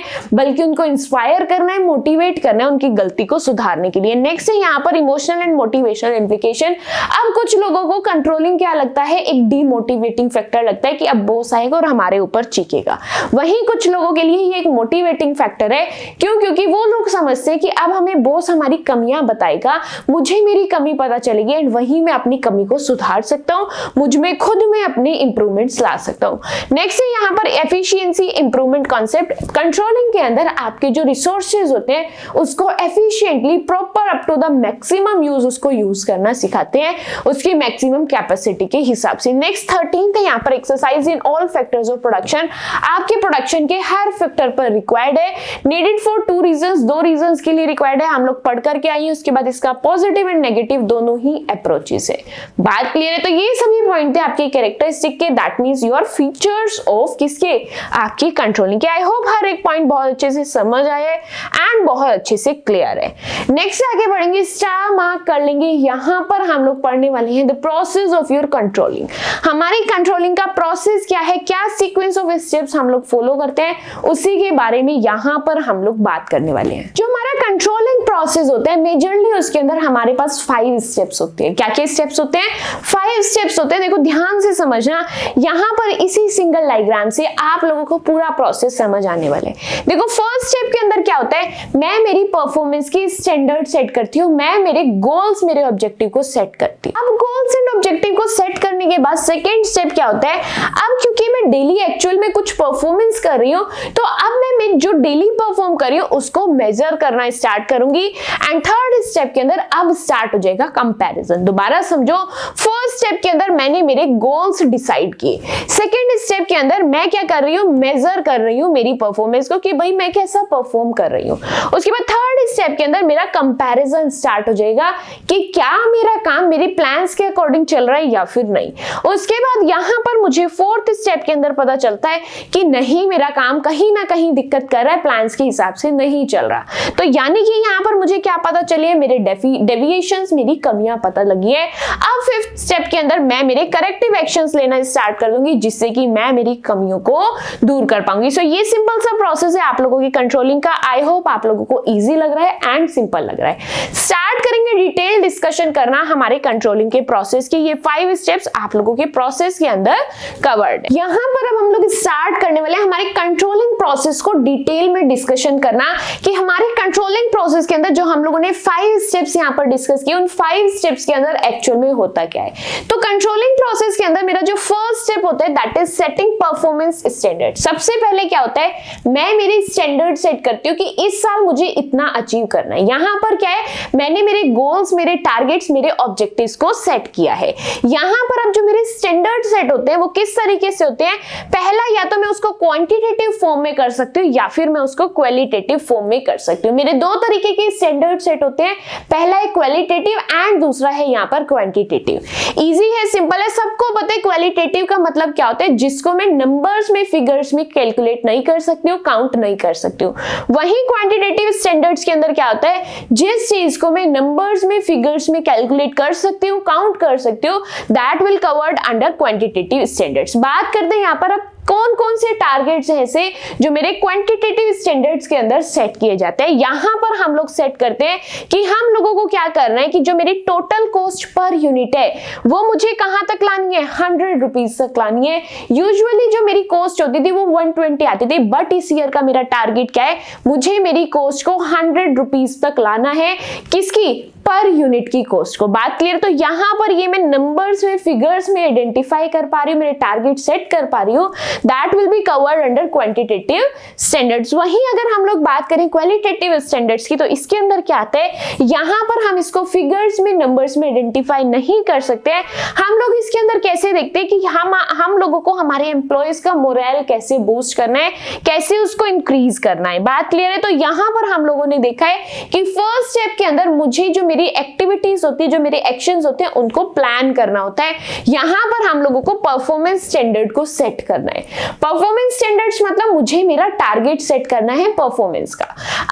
बल्कि उनको इंस्पायर करना है, मोटिवेट करना है उनकी गलती को सुधारने के लिए। नेक्स्ट है यहाँ पर इमोशनल एंड मोटिवेशनल इम्प्लीकेशन। अब कुछ लोगों को कंट्रोलिंग क्या लगता है, एक डीमोटिवेटिंग फैक्टर लगता है कि अब बॉस आएगा और हमारे ऊपर चीखेगा। वहीं कुछ लोगों के लिए ये एक मोटिवेटिंग फैक्टर है। क्यों? क्योंकि वो लोग समझते हैं कि अब हमें बॉस हमारी कमियां बताएगा, मुझे मेरी कमी पता चलेगी एंड वहीं मैं अपनी कमी को सुधार सकता हूं, मुझ में खुद में अपने इंप्रूवमेंट्स ला सकता हूं। नेक्स्ट है यहाँ पर एफिशिएंसी इंप्रूवमेंट कॉन्सेप्ट। कंट्रोलिंग के अंदर आपके जो रिसोर्सेज होते हैं उसको efficiently proper up to the maximum use उसको यूज करना सिखाते हैं, उसकी मैक्सिमम कैपेसिटी के हिसाब से। नेक्स्ट 13th है यहाँ पर exercise in all factors of production. आपके प्रोडक्शन के हर फैक्टर पर रिक्वायर्ड है, नीडेड फॉर 2 रीजंस, 2 रीजंस के लिए रिक्वायर्ड है। हम लोग पढ़ करके आइए, उसके बाद इसका पॉजिटिव एंड नेगेटिव दोनों ही अप्रोचेस है। बात क्लियर है? तो ये सभी पॉइंट थे आपके कैरेक्टरिस्टिक के, that means your features of किसके, आपकी कंट्रोलिंग के। आई होप हर एक पॉइंट बहुत अच्छे से समझ आए एंड बहुत अच्छे से क्लियर है। नेक्स्ट आगे बढ़ेंगे, स्टार मार्क कर लेंगे। यहाँ पर हम लोग पढ़ने वाले हैं the process of your controlling. हमारी कंट्रोलिंग का प्रोसेस क्या है, क्या सीक्वेंस ऑफ स्टेप्स हम लोग फॉलो करते हैं, उसी के बारे में यहाँ पर हम लोग बात करने वाले हैं। जो हमारा कंट्रोलिंग प्रोसेस होता है मेजरली उसके अंदर हमारे पास 5 स्टेप्स होते हैं। क्या क्या स्टेप्स होते हैं? 5 स्टेप्स होते हैं। देखो ध्यान से समझना, यहाँ पर इसी सिंगल डायग्राम से आप लोगों को पूरा प्रोसेस समझ आने वाला है। देखो फर्स्ट स्टेप के अंदर क्या होता है, मैं मेरी परफॉर्मेंस की स्टैंडर्ड सेट करती हूँ, मैं मेरे गोल्स मेरे ऑब्जेक्टिव को सेट करती हूँ। अब गोल्स एंड ऑब्जेक्टिव को सेट करने के बाद सेकेंड स्टेप क्या होता है, अब क्योंकि मैं डेली एक्चुअल में कुछ परफॉर्मेंस कर रही हूँ तो अब मैं जो डेली परफॉर्म कर रही हूँ उसको मेजर करना स्टार्ट करूंगी। एंड थर्ड स्टेप के अंदर अब स्टार्ट हो जाएगा कंपैरिजन। दोबारा समझो, फर्स्ट स्टेप के अंदर मैंने मेरे गोल्स डिसाइड किए, सेकेंड स्टेप के अंदर मैं क्या कर रही हूँ, मेजर कर रही हूँ मेरी परफॉर्मेंस को कि भाई मैं कैसा परफॉर्म कर रही हूँ। उसके बाद थर्ड स्टेप के अंदर मेरा कंपैरिजन स्टार्ट हो जाएगा कि क्या मेरा काम मेरे प्लान्स के अकॉर्डिंग चल रहा है या फिर नहीं। उसके बाद यहाँ पर मुझे फोर्थ स्टेप के अंदर पता चलता है कि नहीं, मेरा काम कहीं ना कहीं दिक्कत कर रहा है, प्लान्स के हिसाब से नहीं चल रहा। तो यानी कि यहाँ पर मुझे क्या पता चली है, मेरे डेविएशंस, मेरी कमियां पता लगी है। अब फिफ्थ स्टेप के अंदर मैं मेरे करेक्टिव एक्शंस लेना स्टार्ट कर दूंगी जिससे कि मैं मेरी कमियों को दूर कर पाऊंगी। सो ये सिंपल सा प्रोसेस है आप लोगों की कंट्रोलिंग का। आई होप आप लोगों को इजी लग रहा है एंड सिंपल लग रहा है। स्टार्ट करेंगे डिटेल डिस्कशन करना हमारे कंट्रोलिंग के प्रोसेस की। ये 5 स्टेप्स आप लोगों के प्रोसेस के अंदर कवर्ड है। यहाँ पर अब हम लोग स्टार्ट करने वाले हैं हमारे कंट्रोलिंग प्रोसेस को डिटेल में डिस्कशन करना कि हमारे कंट्रोलिंग प्रोसेस के अंदर जो हम लोगों ने 5 स्टेप्स यहाँ पर डिस्कस किए, उन 5 स्टेप्स के अंदर एक्चुअल में होता क्या है। तो कंट्रोलिंग प्रोसेस के अंदर मेरा जो फर्स्ट स्टेप होता है that is setting performance standard. सबसे पहले क्या होता है, मैं मेरी स्टैंडर्ड सेट करती हूँ कि इस साल मुझे इतना अचीव करना है। यहाँ पर क्या है, मैंने मेरे गोल्स, मेरे टारगेट्स, मेरे ऑब्जेक्टिव्स को सेट किया है। यहाँ पर अब जो मेरे स्टैंडर्ड सेट होते हैं वो किस तरीके से होते हैं, पहला या तो मैं उसको क्वांटिटेटिव फॉर्म में कर सकती हूँ या फिर मैं उसको क्वालिटेटिव फॉर्म में कर सकती हूँ। मेरे 2 तरीके के स्टैंडर्ड सेट होते हैं, पहला है क्वालिटेटिव एंड दूसरा है यहाँ पर क्वांटिटेटिव। इजी है, सिंपल है, सबको पता है क्वालिटेटिव का मतलब क्या होता है, जिसको मैं नंबर्स में, फिगर्स में कैलकुलेट नहीं कर सकती हूँ, काउंट नहीं कर सकती हूँ। वहीं क्वांटिटेटिव स्टैंडर्ड्स के अंदर क्या होता है, जिस चीज को मैं नंबर्स में, फिगर्स में कैलकुलेट कर सकती हूँ, काउंट कर सकती हूँ, that will covered under quantitative standards. बात करते हैं यहाँ पर अब कौन कौन से टारगेट्स हैं ऐसे जो मेरे क्वांटिटेटिव स्टैंडर्ड्स के अंदर सेट किए जाते हैं। यहाँ पर हम लोग सेट करते हैं कि हम लोगों को क्या करना है कि जो मेरी टोटल कॉस्ट पर यूनिट है वो मुझे कहाँ तक लानी है, 100 रुपीज तक लानी है। यूजुअली जो मेरी कॉस्ट होती थी वो 120 आती थी, बट इस ईयर का मेरा टारगेट क्या है, मुझे मेरी कॉस्ट को 100 रुपीज तक लाना है। किसकी, पर यूनिट की कॉस्ट को। बात क्लियर? तो यहां पर ये मैं नंबर्स में, फिगर्स में आइडेंटिफाई कर पा रही हूँ, मेरे टारगेट सेट कर पा रही हूँ, that will be covered under quantitative standards. वहीं अगर हम लोग बात करें क्वालिटेटिव स्टैंडर्ड्स की, तो इसके अंदर क्या आता है, यहां पर हम इसको फिगर्स में, नंबर्स में आइडेंटिफाई नहीं कर सकते हैं। हम लोग इसके अंदर कैसे देखते हैं कि हम लोगों को हमारे एम्प्लॉयज का मोरल कैसे बूस्ट करना है, कैसे उसको इंक्रीज करना है। बात क्लियर है? तो यहां पर हम लोगों ने देखा है कि फर्स्ट स्टेप के अंदर मुझे जो मेरी एक्टिविटीज होती है, जो मेरे एक्शंस होते हैं, उनको प्लान करना होता है। यहां पर हम लोगों को परफॉर्मेंस स्टैंडर्ड को सेट करना है। परफॉर्मेंस स्टैंडर्ड्स मतलब मुझे मेरा टारगेट सेट करना है परफॉर्मेंस का।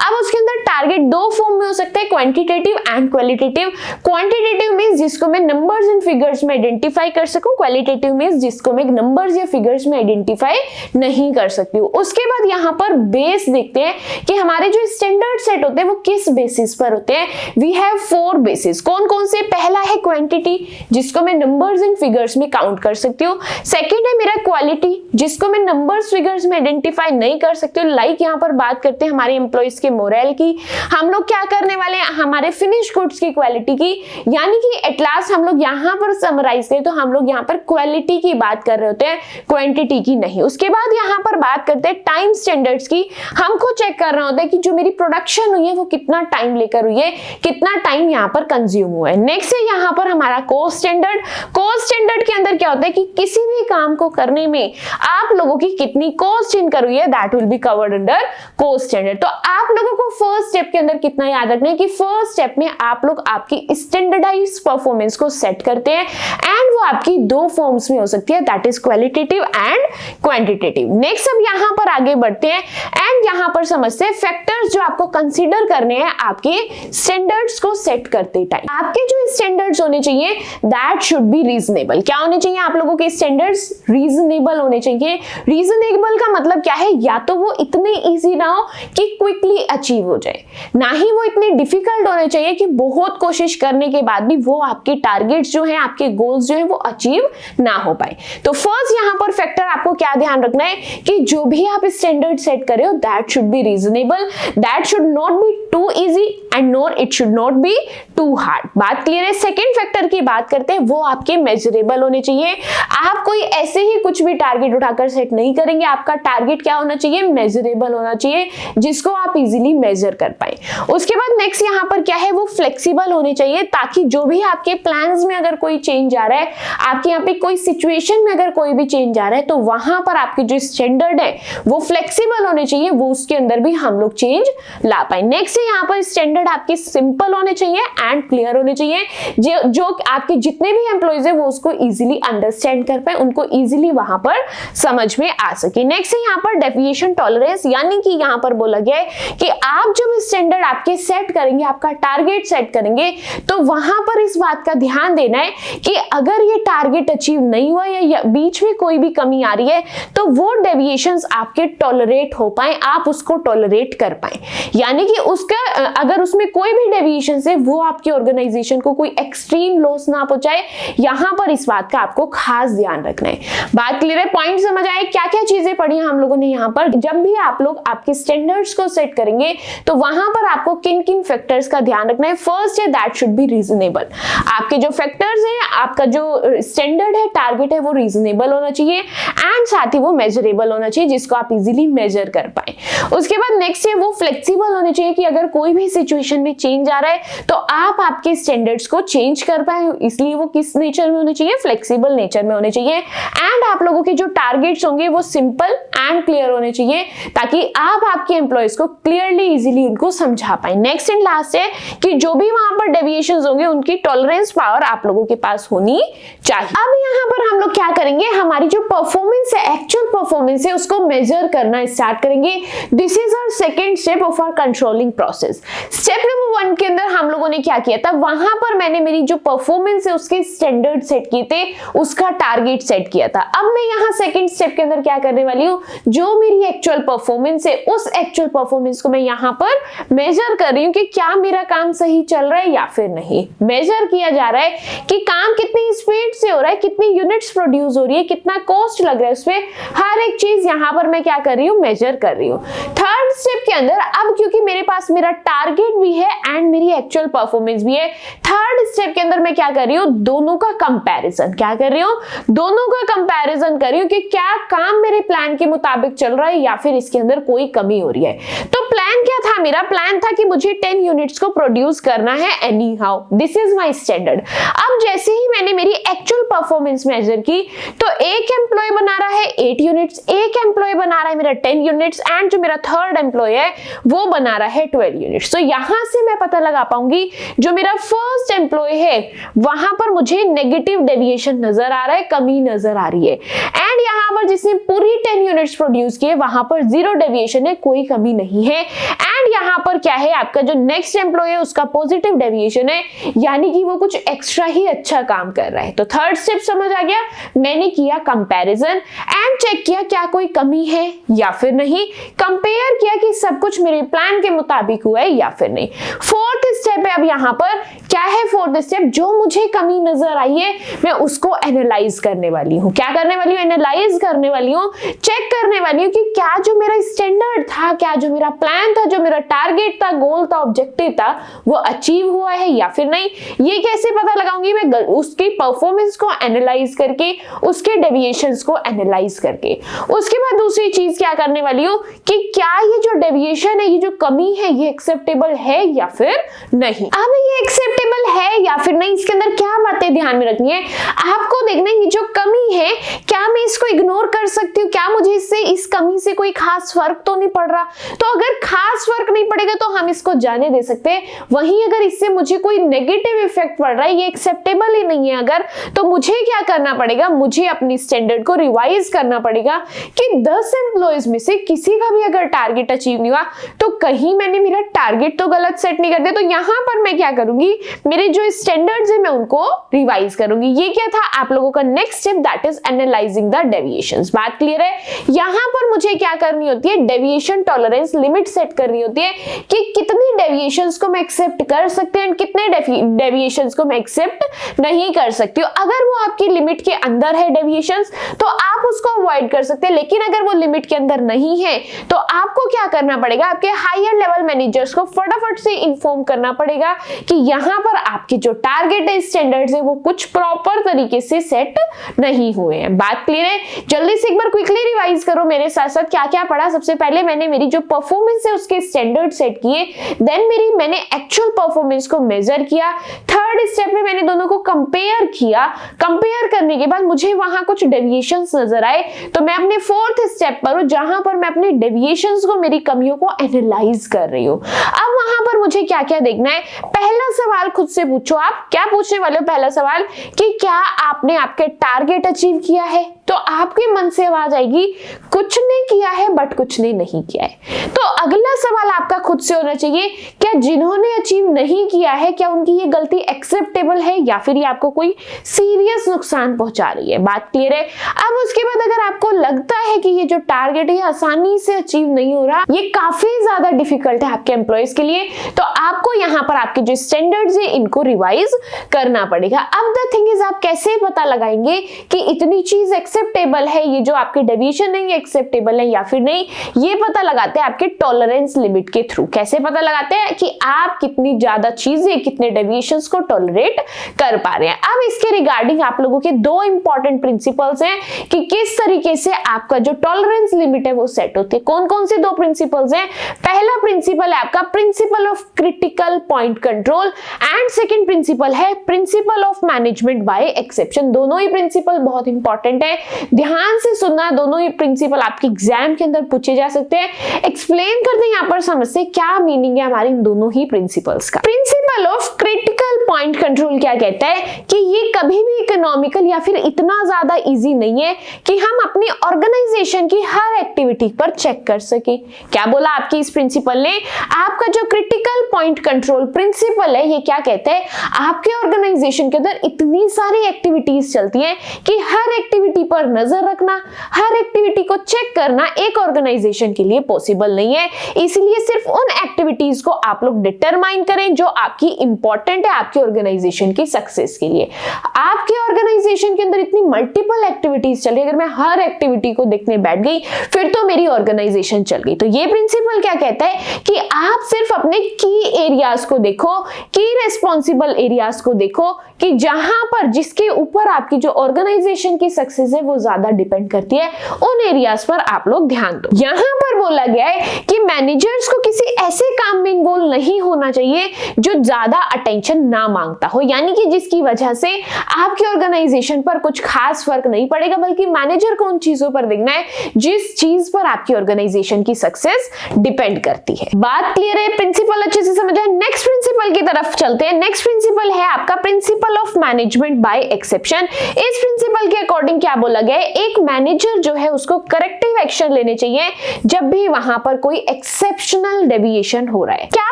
अब उसके अंदर टारगेट दो फॉर्म में हो सकता है, quantitative and qualitative. Quantitative means जिसको मैं नंबर्स एंड फिगर्स में आइडेंटिफाई कर सकूं, क्वालिटेटिव मींस जिसको मैं नंबर्स या फिगर्स में आइडेंटिफाई नहीं कर सकती हूं। उसके बाद यहां पर बेस देखते हैं कि हमारे जो स्टैंडर्ड सेट होते हैं वो किस बेसिस पर होते हैं। We have 4 basis. कौन कौन से? पहला है क्वांटिटी, जिसको मैं नंबर्स एंड फिगर्स में काउंट कर सकती हूँ। सेकंड है मेरा क्वालिटी, जिसको मैं नंबर्स फिगर्स में आइडेंटिफाई नहीं कर सकती हूँ। लाइक यहाँ पर बात करते हैं हमारे एम्प्लॉइज के मोरल की, हम लोग क्या करने वाले हैं, हमारे फिनिश गुड्स की क्वालिटी की, यानी कि एट लास्ट हम लोग यहाँ पर समराइज करें तो हम लोग यहाँ पर क्वालिटी की बात कर रहे होते हैं, क्वांटिटी की नहीं। उसके बाद यहाँ पर बात करते हैं टाइम स्टैंडर्ड्स की। हमको चेक करना होता है कि जो मेरी प्रोडक्शन हुई है वो कितना टाइम लेकर हुई है, कितना टाइम यहाँ पर कंज्यूम हुआ है। नेक्स्ट है यहाँ पर हमारा कॉस्ट स्टैंडर्ड। कॉस्ट स्टैंडर्ड के अंदर क्या होता है कि किसी भी काम को करने में आप लोगों की कितनी कॉस्ट इनकर हुई है, that will be covered under cost standard. तो आप लोगों को फर्स्ट स्टेप के अंदर कितना याद रखना है कि फर्स्ट स्टेप में आप लोग आपकी स्टैंडर्डाइज्ड परफॉर्मेंस को सेट करते हैं, एंड वो आपकी दो फॉर्म्स में हो सकती है, that is qualitative and quantitative. Next अब यहाँ पर आगे बढ़ते हैं एंड यहाँ पर समझते हैं फैक्टर्स जो आपको कंसीडर करने हैं आपके स्टैंडर्ड्स को सेट करते टाइम। आपके जो स्टैंडर्ड्स होने चाहिए दैट शुड बी रीजनेबल। क्या होने चाहिए? आप लोगों के स्टैंडर्ड्स रीजनेबल होने चाहिए। रीजनेबल का मतलब क्या है? या तो वो इतने इजी ना हो कि क्विकली अचीव हो जाए, ना ही वो इतने डिफिकल्ट होने चाहिए कि बहुत कोशिश करने के बाद भी वो आपके टारगेट्स जो है, आपके गोल्स जो है वो अचीव ना हो पाए। तो फर्स्ट यहाँ पर फैक्टर आपको क्या ध्यान रखना है कि जो भी आप स्टैंडर्ड सेट कर रहे हो that should be reasonable, that should not be too easy and nor it should not be too hard. बात क्लियर है? सेकेंड फैक्टर की बात करते हैं, वो आपके मेजरेबल होने चाहिए। आप कोई ऐसे ही कुछ भी टारगेट उठाकर सेट नहीं करेंगे, आपका टारगेट क्या होना चाहिए? मेजरेबल होना चाहिए, जिसको आप इजीली मेजर कर पाए। उसके बाद नेक्स्ट यहाँ पर क्या है? वो फ्लेक्सिबल होने चाहिए, ताकि जो भी आपके प्लान्स में अगर कोई चेंज आ रहा है, आपके यहाँ पे कोई सिचुएशन में अगर कोई भी चेंज आ रहा है, तो वहां पर आपके जो स्टैंडर्ड है वो फ्लेक्सिबल होने चाहिए, वो उसके अंदर भी हम लोग चेंज ला पाए। नेक्स्ट यहाँ पर स्टैंडर्ड आपके सिंपल होने चाहिए एंड क्लियर होने चाहिए, जो आपके जितने भी एम्प्लॉइज है वो उसको इजीली अंडरस्टैंड कर पाए, उनको इजीली वहां पर समझ में आ सके। नेक्स्ट है यहाँ पर डेविएशन टॉलरेंस, यानी कि यहाँ पर बोला गया है कि आप जब स्टैंडर्ड आपके सेट करेंगे, आपका टारगेट सेट करेंगे, तो वहां पर इस बात का ध्यान देना है कि अगर ये टारगेट अचीव नहीं हुआ या बीच में कोई भी कमी आ रही है, तो वो डेविएशंस आपके टॉलरेट हो पाए, आप उसको टॉलरेट कर पाए। यानी कि उसका अगर उसमें कोई भी डेविएशन है वो आपकी ऑर्गेनाइजेशन को कोई एक्सट्रीम लॉस ना पहुंचाए, यहां पर इस बात का आपको खास ध्यान रखना है। बात क्लियर है? पॉइंट समझ आए? क्या क्या चीजें पढ़ी हम लोगों ने यहाँ पर? जब भी आप लोग आपके स्टैंडर्ड्स को सेट करेंगे तो वहां पर आपको किन किन फैक्टर्स का ध्यान रखना है? फर्स्ट है दैट शुड बी रीजनेबल। आपके जो फैक्टर्स है, आपका जो स्टैंडर्ड है, टारगेट है, वो रीजनेबल होना चाहिए एंड साथ ही वो मेजरेबल होना चाहिए, जिसको आप इजीली मेजर कर पाए। उसके बाद नेक्स्ट है वो फ्लेक्सिबल होने चाहिए कि अगर कोई भी सिचुएशन में चेंज आ रहा है तो आप आपके स्टैंडर्ड्स को चेंज कर पाए, इसलिए वो किस नेचर में होने चाहिए? फ्लेक्सिबल नेचर में होने चाहिए। एंड आप लोगों के जो टारगेट्स होंगे वो सिंपल एंड क्लियर होने चाहिए, ताकि आप आपके एम्प्लॉइज को क्लियरली इजीली उनको समझा पाए। नेक्स्ट एंड लास्ट है कि जो भी वहां पर डेविएशंस होंगे उनकी टॉलरेंस पावर आप लोगों के पास होनी चाहिए। अब यहाँ पर हम लोग क्या करेंगे? हमारी जो परफॉर्मेंस है, एक्चुअल परफॉर्मेंस है, उसको मेजर करना स्टार्ट करेंगे। This is our second step of our controlling process. Step number 1 के अंदर हम लोगों ने क्या किया था? वहां पर मैंने मेरी जो परफॉर्मेंस है उसके स्टैंडर्ड सेट किए थे, उसका टारगेट सेट किया था। अब मैं यहाँ सेकंड स्टेप के अंदर क्या करने वाली हूँ? जो मेरी एक्चुअल परफॉर्मेंस है उस एक्चुअल परफॉर्मेंस को मैं यहाँ पर मेजर कर रही हूँ कि क्या मेरा काम सही चल रहा है या फिर नहीं। मेजर किया जा रहा है कि काम कितनी स्पीड से हो रहा है, कितनी यूनिट्स प्रोड्यूस हो रही है, कितना कॉस्ट लग रहा है उसपे, हर एक चीज यहाँ पर मैं क्या कर रही हूँ, मेजर कर रही हूँ। थर्ड स्टेप के अंदर अब क्योंकि मेरे पास मेरा टारगेट भी है एंड मेरी एक्चुअल परफॉर्मेंस भी है, थर्ड स्टेप के अंदर मैं क्या कर रही हूँ, दोनों का कंपैरिजन। क्या कर रही हूँ, दोनों का कंपैरिजन कर रही हूँ कि क्या काम मेरे प्लान के मुताबिक चल रहा है या फिर इसके अंदर कोई कमी हो रही है। तो प्लान क्या था, मेरा प्लान था कि मुझे 10 यूनिट्स को प्रोड्यूस करना है any how, this is my standard. अब जैसे ही मैंने मेरी एक्चुअल परफॉर्मेंस मेजर की तो एक एम्प्लॉय बना रहा है 8 यूनिट्स, एक एम्प्लॉय बना रहा है मेरा 10 यूनिट्स एंड जो मेरा थर्ड एम्प्लॉय है वो बना रहा है 12 यूनिट्स। तो यहां से मैं पता लगा पाऊंगी जो मेरा फर्स्ट एम्प्लॉय है वहां पर मुझे नेगेटिव डेविएशन नजर आ रहा है, कमी नजर आ रही है, एंड यहां पर जिसने पूरी 10 यूनिट्स प्रोड्यूस किए वहां पर 0 डेविएशन है, कोई कमी नहीं है। एंड यहां पर क्या है, आपका जो नेक्स्ट एम्प्लॉय है उसका पॉजिटिव डेविएशन है, यानी कि वो कुछ एक्स्ट्रा ही अच्छा काम कर रहा है। तो थर्ड स्टेप समझ आ गया, मैंने किया कंपैरिजन एंड चेक किया क्या कोई कमी है या फिर नहीं, कंपेयर किया कि सब कुछ मेरे प्लान के मुताबिक हुआ है या फिर नहीं। फोर्थ स्टेप है अब यहाँ पर क्या है, फोर्थ स्टेप जो मुझे कमी नजर आई है मैं उसको एनालाइज करने वाली हूँ। क्या करने वाली हूँ, एनालाइज करने वाली हूँ, चेक करने वाली हूँ कि क्या जो मेरा स्टैंडर्ड था, क्या जो मेरा प्लान था, जो मेरा टारगेट था, गोल था, ऑब्जेक्टिव था, वो अचीव हुआ है या फिर नहीं। ये कैसे पता लगाऊंगी मैं, उसकी परफॉर्मेंस को एनालाइज करके, उसके डेविएशंस को एनालाइज करके। उसके बाद दूसरी चीज क्या करने वाली हूँ कि क्या ये जो डेविएशन है, ये जो कमी है, ये एक्सेप्टेबल है या फिर नहीं। अब ये एक्सेप्टेबल है या फिर नहीं, इसके अंदर क्या बातें ध्यान में रखनी है, आपको देखना है ये जो कमी है क्या मैं इसको इग्नोर कर सकती हूँ, क्या मुझे इससे, इस कमी से कोई खास फर्क तो नहीं पड़ रहा। तो अगर खास फर्क नहीं पड़ेगा तो हम इसको जाने दे सकते हैं। वहीं अगर इससे मुझे कोई नेगेटिव इफेक्ट पड़ रहा है, ये एक्सेप्टेबल ही नहीं है अगर, तो मुझे क्या करना पड़ेगा, मुझे अपनी स्टैंडर्ड को रिवाइज करना पड़ेगा कि 10 एम्प्लॉयज में से किसी का भी अगर टारगेट अचीव नहीं हुआ तो कहीं मैंने मेरा टारगेट तो गलत सेट नहीं कर दिया। तो यहां पर मैं क्या करूंगी, मेरे जो स्टैंडर्ड्स है मैं उनको रिवाइज करूंगी। ये क्या था आप लोगों का next step, that is analysing the deviations. बात क्लियर है। यहां पर मुझे क्या करनी होती है, डेविएशन टॉलरेंस लिमिट सेट करनी होती है कि कितनी डेविएशंस को मैं एक्सेप्ट कर सकती हूं, कितने डेविएशंस को मैं एक्सेप्ट नहीं कर सकती हूँ। अगर वो आपकी लिमिट के अंदर है डेविएशंस तो आप उसको अवॉइड कर सकते हैं, लेकिन अगर वो लिमिट के अंदर नहीं है तो आपको क्या करना पड़ेगा, आपके हायर लेवल मैनेजर्स को फटाफट से इन्फॉर्म करना पड़ेगा कि यहाँ पर आपके जो टारगेट है, स्टैंडर्ड्स है, वो कुछ प्रॉपर तरीके से सेट नहीं हुए हैं। बात क्लियर है। जल्दी से एक बार क्विकली रिवाइज करो मेरे साथ साथ क्या क्या पढ़ा। सबसे पहले मैंने मेरी जो परफॉर्मेंस है उसके स्टैंडर्ड सेट किए, देन मैंने एक्चुअल परफॉर्मेंस को मेजर किया, थर्ड स्टेप में मैंने दोनों को कंपेयर किया, कंपेयर करने के बाद मुझे वहां कुछ डेविएशंस नजर आए तो मैं अपने फोर्थ स्टेप पर हूं जहां पर मैं अपने डेविएशंस को, मेरी कमियों को एनालाइज कर रही हूं। अब वहां पर मुझे क्या क्या देखना है, पहला सवाल खुद से पूछो, आप क्या पूछने वाले हो, पहला सवाल कि क्या आपने आपके टारगेट अचीव किया है। तो आपके मन से आवाज आएगी कुछ नहीं किया है, बट कुछ ने नहीं किया है। तो अगला सवाल आपका खुद से होना चाहिए, क्या जिन्होंने अचीव नहीं किया है क्या उनकी ये गलती एक्सेप्टेबल है या फिर ये आपको कोई सीरियस नुकसान पहुंचा रही है। बात क्लियर है। अब उसके बाद अगर आपको लगता है कि ये जो टारगेट है आसानी से अचीव नहीं हो रहा, ये काफी ज्यादा डिफिकल्ट है आपके एम्प्लॉयज के लिए, तो आपको यहाँ पर आपके जो स्टैंडर्ड्स है इनको रिवाइज करना पड़ेगा। अब द थिंग इज आप कैसे पता लगाएंगे कि इतनी चीज एक्सेप्टेबल है, ये जो आपके डेविएशन है ये एक्सेप्टेबल है या फिर नहीं, ये पता लगाते हैं आपके टॉलरेंस लिमिट के थ्रू। कैसे पता लगाते हैं कि आप कितनी ज्यादा चीजें, कितने डेविएशंस को टॉलरेट कर पा रहे हैं। अब इसके रिगार्डिंग आप लोगों के दो इंपॉर्टेंट प्रिंसिपल्स हैं कि किस तरीके से आपका जो टॉलरेंस लिमिट है वो सेट होती है। कौन कौन से दो प्रिंसिपल्स हैं, पहला प्रिंसिपल है आपका principle of critical point control and second principle है principle of management by exception. दोनों ही प्रिंसिपल बहुत इंपॉर्टेंट है, ध्यान से सुनना। दोनों ही प्रिंसिपल आपके एग्जाम के अंदर पूछे जा सकते हैं। एक्सप्लेन करते हैं यहाँ पर, समझते हैं क्या मीनिंग है हमारी इन दोनों ही प्रिंसिपल्स का। Principal of critical point control क्या कहता है कि ये कभी भी इकोनॉमिकल या फिर इतना ज्यादा इजी नहीं है कि हम अपनी ऑर्गेनाइजेशन की हर एक्टिविटी पर चेक कर सके। क्या बोला आपकी इस प्रिंसिपल ने? आपका जो क्रिटिकल पॉइंट कंट्रोल प्रिंसिपल है ये क्या कहते हैं, आपके ऑर्गेनाइजेशन के अंदर इतनी सारी एक्टिविटीज चलती हैं कि हर एक्टिविटी पर नजर रखना, हर एक्टिविटी को चेक करना एक ऑर्गेनाइजेशन के लिए पॉसिबल नहीं है। इसीलिए सिर्फ उन एक्टिविटीज को आप लोग डिटरमाइन करें जो आपकी इंपॉर्टेंट है आपके ऑर्गेनाइजेशन की सक्सेस के लिए। आपके ऑर्गेनाइजेशन के अंदर इतनी मल्टीपल एक्टिविटीज चल रही है, अगर मैं हर एक्टिविटी को देखने बैठ गई फिर तो मेरी ऑर्गेनाइजेशन चल गई। तो ये प्रिंसिपल क्या कहता है कि आप सिर्फ अपने की एरियाज को देखो, की रेस्पॉन्सिबल एरियाज को देखो कि जहां पर जिसके ऊपर आपकी जो ऑर्गेनाइजेशन की सक्सेस है वो ज्यादा डिपेंड करती है, उन एरियाज पर आप लोग ध्यान दो। यहां पर बोला गया है कि मैनेजर्स को किसी ऐसे काम में इन्वॉल्व नहीं होना चाहिए जो ज्यादा अटेंशन ना मांगता हो, यानी कि जिसकी वजह से आपकी ऑर्गेनाइजेशन पर कुछ खास फर्क नहीं पड़ेगा, बल्कि मैनेजर को उन चीजों पर देखना है जिस चीज पर आपकी ऑर्गेनाइजेशन की सक्सेस डिपेंड करती है। बात क्लियर है? प्रिंसिपल अच्छे से समझ आए? नेक्स्ट प्रिंसिपल की तरफ चलते हैं। नेक्स्ट प्रिंसिपल है आपका principle of management by exception. इस प्रिंसिपल के अकॉर्डिंग क्या बोला गया है, एक मैनेजर जो है उसको करेक्टिव एक्शन लेने चाहिए जब भी वहां पर कोई एक्सेप्शनल डेविएशन हो रहा है। क्या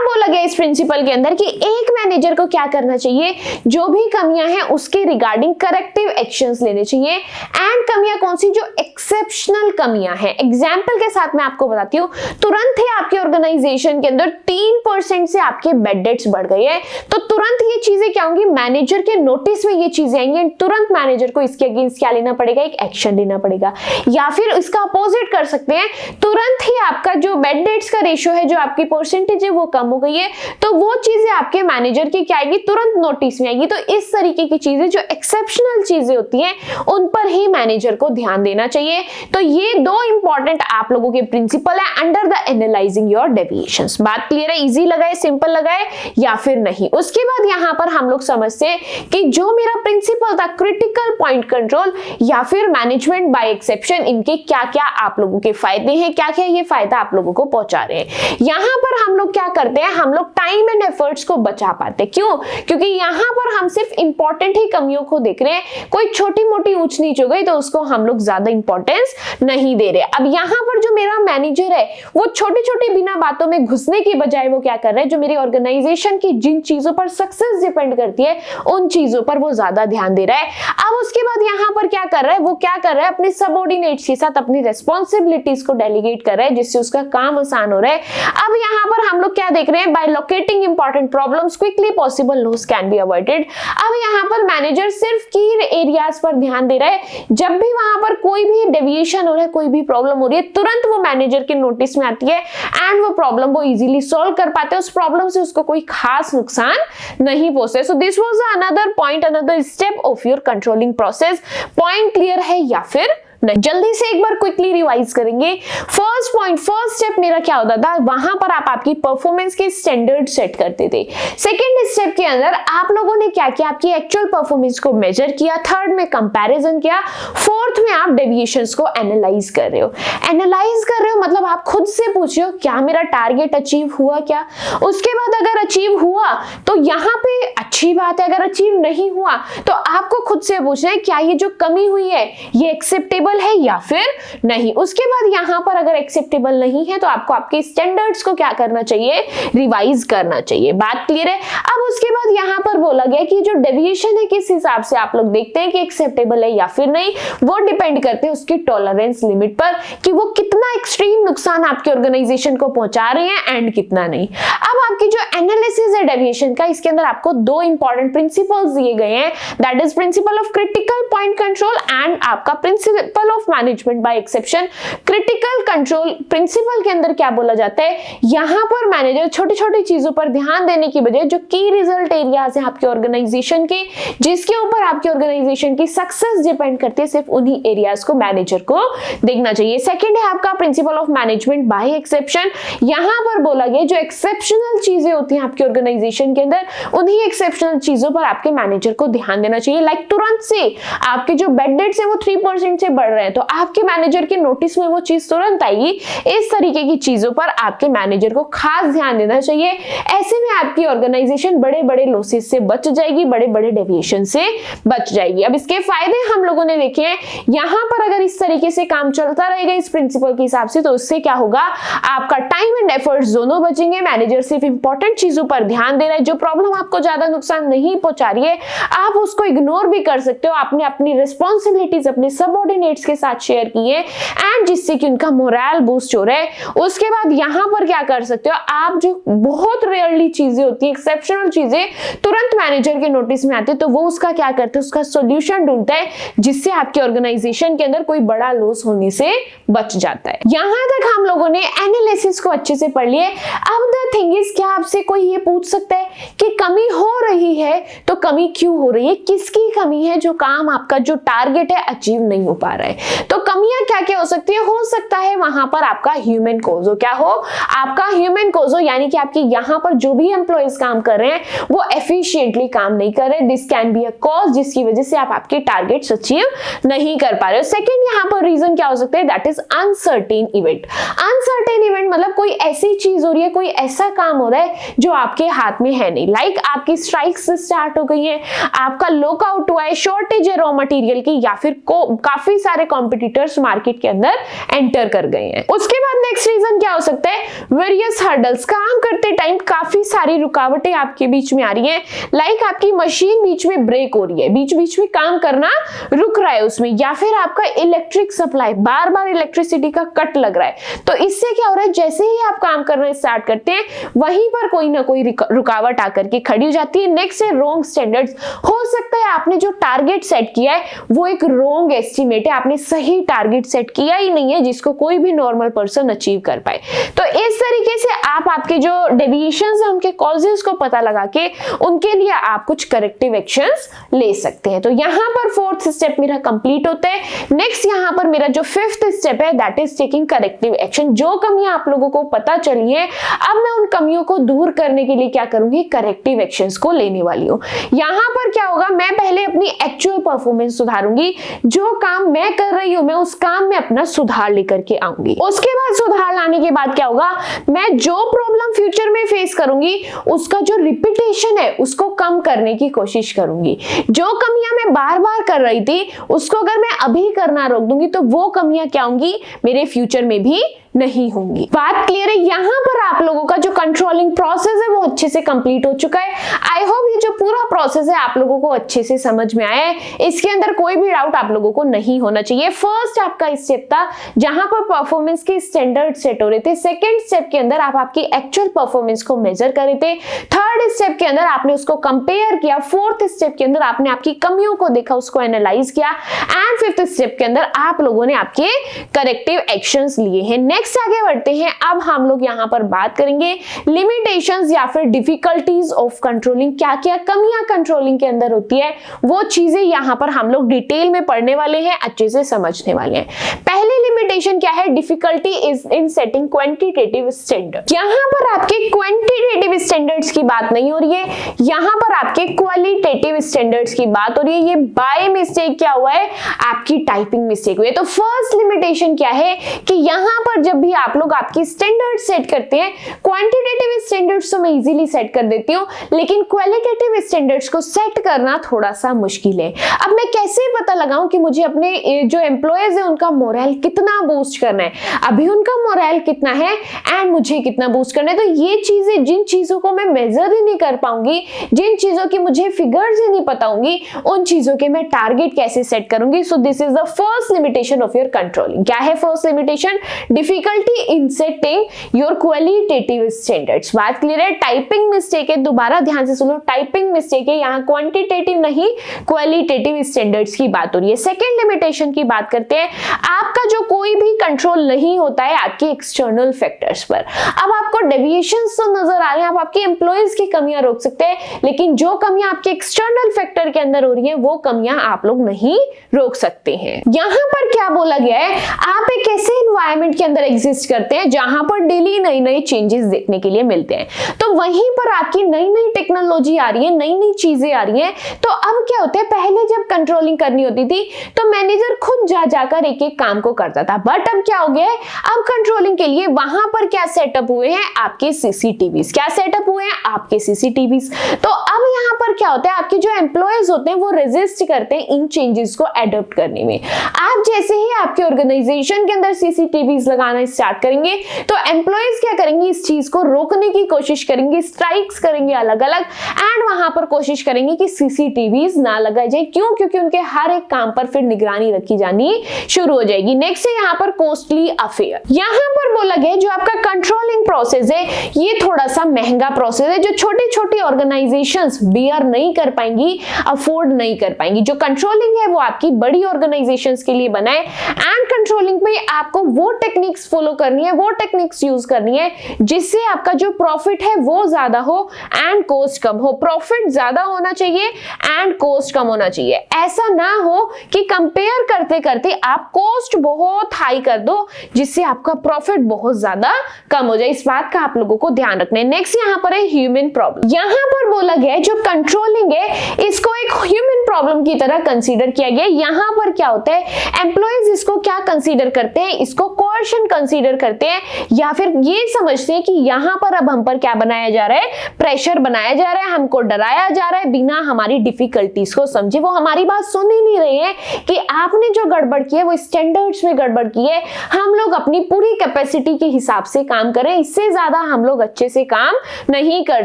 बोला गया इस प्रिंसिपल के अंदर कि एक मैनेजर को क्या करना चाहिए, जो भी कमियां हैं उसके रिगार्डिंग करेक्टिव एक्शंस लेने चाहिए। एंड कमियां कौन सी? जो एक्सेप्शनल कमियां हैं। एग्जांपल के साथ मैं आपको बताती हूँ, तुरंत ही आपके ऑर्गेनाइजेशन के अंदर 3% से आपके बेड डेट्स बढ़ गए हैं, तो तुरंत ये चीजें क्या होंगी, मैनेजर के नोटिस में ये चीजें आएंगी, तुरंत मैनेजर को इसके अगेंस्ट क्या लेना पड़ेगा, एक एक्शन लेना पड़ेगा। या फिर इसका अपोजिट कर सकते हैं, तुरंत ही आपका जो बेड डेट्स का रेशियो है, जो आपकी परसेंटेज है वो कम हो गई है, तो वो चीजें आपके मैनेजर की क्या आएगी, तुरंत नोटिस में आएगी। तो इस तरीके की चीजें जो एक्सेप्शनल चीजें होती हैं उन पर ही मैनेजर को ध्यान देना चाहिए। तो ये दो इंपॉर्टेंट आप लोगों के प्रिंसिपल है under the analysing your deviations. बात क्लियर है? इजी लगा है, सिंपल लगा है या फिर नहीं? उसके बाद यहां पर हम लोग समझते हैं कि जो मेरा प्रिंसिपल था क्रिटिकल पॉइंट कंट्रोल या फिर मैनेजमेंट बाय एक्सेप्शन, इनके क्या क्या आप लोगों के फायदे हैं, क्या क्या ये फायदा आप लोगों को पहुंचा रहे हैं। यहां पर हम लोग क्या करते हैं, हम लोग टाइम एंड एफर्ट्स को बचा पाते हैं। क्यों? क्योंकि यहां पर हम सिर्फ इंपॉर्टेंट ही कमियों को देख रहे हैं, कोई छोटी मोटी ऊंच नीच हो गई तो उसको हम लोग ज्यादा इंपॉर्टेंस नहीं दे रहे। अब यहां पर जो मेरा मैनेजर है वो छोटी छोटी बिना बातों में घुसने की बजाय वो क्या कर रहा है, जो मेरी ऑर्गेनाइजेशन की जिन चीजों पर सक्सेस डिपेंड करती है उन चीजों पर वो ज्यादा ध्यान दे रहा है। अब उसके बाद यहां पर क्या कर रहा है, वो क्या कर रहा है, अपने सबऑर्डिनेट्स के साथ अपनी रेस्पॉन्सिबिलिटीज को डेलीगेट कर रहा है, जिससे उसका काम आसान हो रहा है। अब यहां पर हम लोग क्या देख रहे हैं, by locating important problems quickly possible loss can be avoided. अब यहां पर मैनेजर सिर्फ की एरियाज पर ध्यान दे रहा है, जब भी वहां पर कोई भी डेविएशन हो रहा है, कोई भी प्रॉब्लम हो रही है, तुरंत वो मैनेजर के नोटिस में आती है एंड वो प्रॉब्लम वो इजीली सॉल्व कर पाते हैं, उस प्रॉब्लम से उसको कोई खास नुकसान नहीं पहुंचता। So this was another point, another step of your controlling process. Point clear है या फिर नहीं? जल्दी से एक बार क्विकली रिवाइज करेंगे। फर्स्ट पॉइंट, फर्स्ट स्टेप मेरा क्या होता था, वहां पर आप आपकी परफॉर्मेंस के स्टैंडर्ड सेट करते थे। सेकंड स्टेप के अंदर आप लोगों ने क्या किया, आपकी एक्चुअल परफॉर्मेंस को मेजर किया। थर्ड में कंपैरिजन किया। फोर्थ में आप डेविएशंस को एनालाइज कर रहे हो। एनालाइज कर रहे हो मतलब आप खुद से पूछ रहे हो क्या मेरा टारगेट अचीव हुआ क्या। उसके बाद अगर अचीव हुआ तो यहाँ पे अच्छी बात है, अगर अचीव नहीं हुआ तो आपको खुद से पूछना है क्या ये जो कमी हुई है ये एक्सेप्टेबल है या फिर नहीं। उसके बाद यहां पर अगर एक्सेप्टेबल नहीं है तो आपको आपके स्टैंडर्ड्स को क्या करना चाहिए, रिवाइज करना चाहिए। बात क्लियर है? अब उसके बाद यहां पर बोला गया कि जो डेविएशन है किस हिसाब से आप लोग देखते हैं कि एक्सेप्टेबल है या फिर नहीं, वो डिपेंड करते हैं उसकी टॉलरेंस लिमिट पर कि वो कितना एक्सट्रीम नुकसान आपके ऑर्गेनाइजेशन को पहुंचा रहे हैं एंड कितना नहीं। अब आपकी जो एनालिसिस है डेविएशन का, इसके अंदर आपको दो इंपॉर्टेंट प्रिंसिपल्स दिए गए हैं, that is principle of critical point control and आपका principle of management by exception. Critical control principle के अंदर क्या बोला जाता है, यहां पर मैनेजर छोटी छोटी चीजों पर ध्यान देने की बजाय जो की रिजल्ट एरियाज है आपके ऑर्गेनाइजेशन के, जिसके ऊपर आपकी ऑर्गेनाइजेशन की सक्सेस डिपेंड करती है, सिर्फ उन्हीं एरियाज को मैनेजर को देखना चाहिए। सेकंड है आपका principle of management by exception. यहां पर बोला गया जो एक्सेप्शनल चीजें होती हैं आपकी ऑर्गेनाइजेशन के अंदर, उन्हीं एक्सेप्शन एक्सेप्शनल चीजों पर आपके मैनेजर को ध्यान देना चाहिए। लाइक तुरंत से आपके जो बेड डेट्स है वो 3% से बढ़ रहे हैं तो आपके मैनेजर के नोटिस में वो चीज तुरंत आएगी। इस तरीके की चीजों पर आपके मैनेजर को खास ध्यान देना चाहिए। ऐसे में आपकी ऑर्गेनाइजेशन बड़े बड़े लॉसेस से बच जाएगी, बड़े बड़े डेविएशन से बच जाएगी। अब इसके फायदे हम लोगों ने देखे हैं। यहां पर अगर इस तरीके से काम चलता रहेगा इस प्रिंसिपल के हिसाब से तो उससे क्या होगा, आपका टाइम एंड एफर्ट्स दोनों बचेंगे। मैनेजर सिर्फ इंपॉर्टेंट चीजों पर ध्यान दे रहा है, जो प्रॉब्लम आपको ज्यादा नुकसान नहीं पहुंचा रही है आप उसको इग्नोर भी कर सकते हो। आपने अपनी रिस्पॉन्सिबिलिटीज अपने सबऑर्डिनेट्स के साथ शेयर की है एंड जिससे कि उनका मोरल बूस्ट हो रहा है। उसके बाद यहां पर क्या कर सकते हो आप, जो बहुत रेयरली चीजें होती है, एक्सेप्शनल चीजें तुरंत मैनेजर के नोटिस में आती है तो वो उसका क्या करते हैं, उसका सॉल्यूशन ढूंढता है जिससे आपकी ऑर्गेनाइजेशन के अंदर कोई बड़ा लॉस होने से बच जाता है। यहां तक हम लोगों ने एनालिसिस को अच्छे से पढ़ लिए। अब द थिंग इज, क्या आपसे कोई ये पूछ सकता है कि कमी हो रही है तो कमी क्यों हो रही है, किसकी कमी है, जो काम आपका जो टारगेट है अचीव नहीं हो पा रहा है। तो कमियां क्या क्या हो सकती है, हो सकता है वहां पर आपका ह्यूमन कोज हो। क्या हो, आपका ह्यूमन कोज हो, यानी कि आपके यहां पर जो भी एम्प्लॉइज काम कर रहे हैं वो एफिशिएंटली काम नहीं कर रहे। This can be a cause जिसकी वजह से आप आपके टारगेट्स अचीव नहीं कर पा रहे हो। सेकंड यहां पर रीजन क्या हो सकता है, that is uncertain event. Uncertain event मतलब कोई ऐसी चीज हो रही है, कोई ऐसा काम हो रहा है जो आपके हाथ में है नहीं। लाइक आपकी स्ट्राइक्स स्टार्ट हो गई है, आपका लॉकआउट हुआ है, शॉर्टेज है रॉ मटेरियल की, या फिर काफी सारे कॉम्पिटिटर्स मार्केट के अंदर एंटर कर गए हैं। उसके बाद नेक्स्ट रीजन क्या हो सकता है, वेरियस हर्डल्स। काम करते टाइम काफी सारी रुकावटें आपके बीच में आ रही हैं। लाइक आपकी मशीन बीच में ब्रेक हो रही है, बीच बीच में काम करना रुक रहा है उसमें, या फिर आपका इलेक्ट्रिक सप्लाई बार बार इलेक्ट्रिसिटी का कट लग रहा है। तो इससे क्या हो रहा है, जैसे ही आप काम करना स्टार्ट करते हैं वहीं पर कोई ना कोई रुकावट आकर के खड़ी हो जाती है। नेक्स्ट है रॉन्ग स्टैंडर्ड्स। हो सकता है आपने जो टारगेट सेट किया है वो एक रॉन्ग एस्टिमेट है, आपने सही टारगेट सेट किया ही नहीं है जिसको कोई भी नॉर्मल पर्सन अचीव कर पाए। तो इस तरीके से आप आपके जो डेविएशंस है उनके कॉजेस को पता लगा के उनके लिए आप कुछ करेक्टिव एक्शंस ले सकते हैं। तो यहां पर फोर्थ स्टेप मेरा कंप्लीट होता है। नेक्स्ट यहां पर मेरा जो फिफ्थ स्टेप है that is taking corrective action. जो कमियां आप लोगों को पता चली है अब मैं उन कमियों को दूर करने के लिए क्या करूंगी, करेक्टिव एक्शंस को लेने वाली हूं। यहां पर क्या होगा, मैं पहले अपनी एक्चुअल परफॉर्मेंस सुधारूंगी। जो काम मैं कर रही हूं मैं उस काम में अपना सुधार लेकर के आऊंगी। उसके बाद सुधार लाने के बाद क्या होगा, मैं जो प्रॉब्लम फ्यूचर में फेस करूंगी उसका जो रिपीटेशन है उसको कम करने की कोशिश करूंगी। जो कमियां मैं बार बार कर रही थी उसको अगर मैं अभी करना रोक दूंगी तो वो कमियां क्या होंगी, मेरे फ्यूचर में भी नहीं होंगी। बात क्लियर है। यहां पर आप लोगों का जो कंट्रोलिंग प्रोसेस है वो अच्छे से कंप्लीट हो चुका है। आई होप ये जो पूरा प्रोसेस है आप लोगों को अच्छे से समझ में आया है, इसके अंदर कोई भी डाउट आप लोगों को नहीं होना चाहिए। फर्स्ट आपका स्टेप था जहां पर परफॉर्मेंस के स्टैंडर्ड सेट हो रहे थे। सेकेंड स्टेप के अंदर आप आपकी एक्चुअल परफॉर्मेंस को मेजर कर रहे थे। थर्ड स्टेप के अंदर आपने उसको कंपेयर किया। फोर्थ स्टेप के अंदर आपने आपकी कमियों को देखा, उसको एनालाइज किया। एंड फिफ्थ स्टेप के अंदर आप लोगों ने आपके करेक्टिव एक्शंस लिए हैं। नेक्स्ट आगे बढ़ते हैं। अब हम लोग यहां पर बात करेंगे लिमिटेशंस या फिर डिफिकल्टीज ऑफ कंट्रोलिंग। क्या क्या कमियां कंट्रोलिंग के अंदर होती है वो चीजें यहां पर हम लोग डिटेल में पढ़ने वाले हैं, अच्छे से समझने वाले हैं। पहली लिमिटेशन क्या है, difficulty is in setting quantitative standard. यहां पर आपके क्वांटिटेटिव स्टैंडर्ड्स की बात नहीं हो रही है, यहां पर आपके क्वालिटेटिव स्टैंडर्ड्स की बात हो रही है। ये बाय मिस्टेक क्या हुआ है, आपकी टाइपिंग मिस्टेक हुई है। तो फर्स्ट लिमिटेशन क्या है कि यहां पर जब भी आप लोग आपकी स्टैंडर्ड सेट करते हैं, क्वांटिटेटिव स्टैंडर्ड्स तो मैं इजीली सेट कर देती हूं लेकिन क्वालिटेटिव स्टैंडर्ड्स को सेट करना थोड़ा सा मुश्किल है। अब मैं कैसे पता लगाऊं कि मुझे अपने जो एम्प्लॉयज है उनका मोरल कितना बूस्ट करना है, अभी उनका मोरल कितना है एंड मुझे कितना बूस्ट करना है। तो ये चीजें, जिन चीजों को मैं मेजर ही नहीं कर पाऊंगी, जिन चीजों की मुझे फिगर्स ही नहीं पता होंगी, उन चीजों के मैं टारगेट कैसे सेट करूंगी। So this is the first limitation of your controlling. क्या है first limitation, difficulty in setting your qualitative standards. बात क्लियर है। टाइपिंग मिस्टेक है, दोबारा ध्यान से सुनो, टाइपिंग मिस्टेक है, यहाँ क्वांटिटेटिव नहीं क्वालिटेटिव स्टैंडर्ड्स की बात हो रही है। सेकेंड लिमिटेशन की बात करते हैं, आपका जो कोई भी कंट्रोल नहीं होता है आपके एक्सटर्नल फैक्टर्स पर। अब आपको डेविएशंस तो नजर आ रहे हैं, आप आपके एम्प्लॉयज की कमियां रोक सकते हैं लेकिन जो कमियां आपके एक्सटर्नल फैक्टर के अंदर हो रही है वो कमियां आप लोग नहीं रोक सकते हैं। यहां पर क्या बोला गया है, आप एक ऐसे एनवायरनमेंट के अंदर एग्जिस्ट करते हैं जहां पर डेली नई नई चेंजेस देखने के लिए मिलते हैं। तो वहीं पर आपकी नई नई टेक्नोलॉजी आ रही है, नई नई चीजें आ रही हैं। तो अब क्या होता है, पहले जब कंट्रोलिंग करनी होती थी तो मैनेजर खुद जा जाकर एक एक काम को करता था, बट अब क्या हो गया है, अब कंट्रोलिंग के लिए वहां पर क्या सेटअप हुए हैं, आपके सीसीटीवीज। क्या सेटअप हुए हैं, आपके सीसीटीवीज। तो अब यहाँ पर क्या होता है, आपके जो एम्प्लॉयज होते हैं वो रेजिस्ट करते हैं इन चेंजेस को अडॉप्ट करने में। आप जैसे ही आपके ऑर्गेनाइजेशन के अंदर सीसीटीवीज लगाना स्टार्ट करेंगे तो एम्प्लॉयज क्या करेंगे, इस चीज को रोकने की कोशिश करेंगे, स्ट्राइक्स करेंगे अलग अलग, एंड वहां पर कोशिश करेंगे कि सीसीटीवीज ना लगाई जाए। क्यों? क्योंकि उनके हर एक काम पर फिर निगरानी रखी जानी शुरू हो जाएगी। नेक्स्ट है यहाँ पर कॉस्टली अफेयर। यहाँ पर बोला गया जो आपका कंट्रोलिंग प्रोसेस है ये थोड़ा सा महंगा प्रोसेस है, जो छोटी छोटी ऑर्गेनाइजेशंस बियर नहीं कर पाएंगी, अफोर्ड नहीं कर पाएंगी। जो कंट्रोलिंग है वो आपकी बड़ी ऑर्गेनाइजेशंस के लिए बना है, एंड कंट्रोलिंग में आपको वो टेक्निक्स फॉलो करनी है, वो टेक्निक्स यूज करनी है जिससे आपका जो प्रॉफिट है वो ज्यादा हो एंड कॉस्ट कम हो। प्रॉफिट ज्यादा होना चाहिए एंड कॉस्ट कम होना चाहिए। ऐसा ना हो कि कंपेयर करते करते आप कॉस्ट बहुत हाई कर दो जिससे आपका प्रॉफिट बहुत ज्यादा कम हो जाए। इस बात का आप लोगों को ध्यान रखना है। नेक्स्ट यहाँ पर है ह्यूमन प्रॉब्लम। यहाँ पर बोला गया है जो कंट्रोलिंग है इसको एक ह्यूमन प्रॉब्लम की तरह कंसीडर किया गया। यहाँ पर क्या होता है, एम्प्लॉयज इसको क्या कंसीडर करते हैं, इसको कोएर्शन कंसीडर करते हैं, या फिर ये समझते हैं कि यहाँ पर अब हम पर क्या बनाया जा रहा है, प्रेशर बनाया जा रहा है, हमको डराया जा रहा है बिना हमारी डिफिकल्टीज को समझे। वो हमारी बात सुन ही नहीं रहे हैं कि आपने जो गड़बड़ की है वो स्टैंडर्ड्स में गड़बड़ की है, हम लोग अपनी पूरी कैपेसिटी के हिसाब से काम करें, इससे ज्यादा हम लोग अच्छे से काम नहीं कर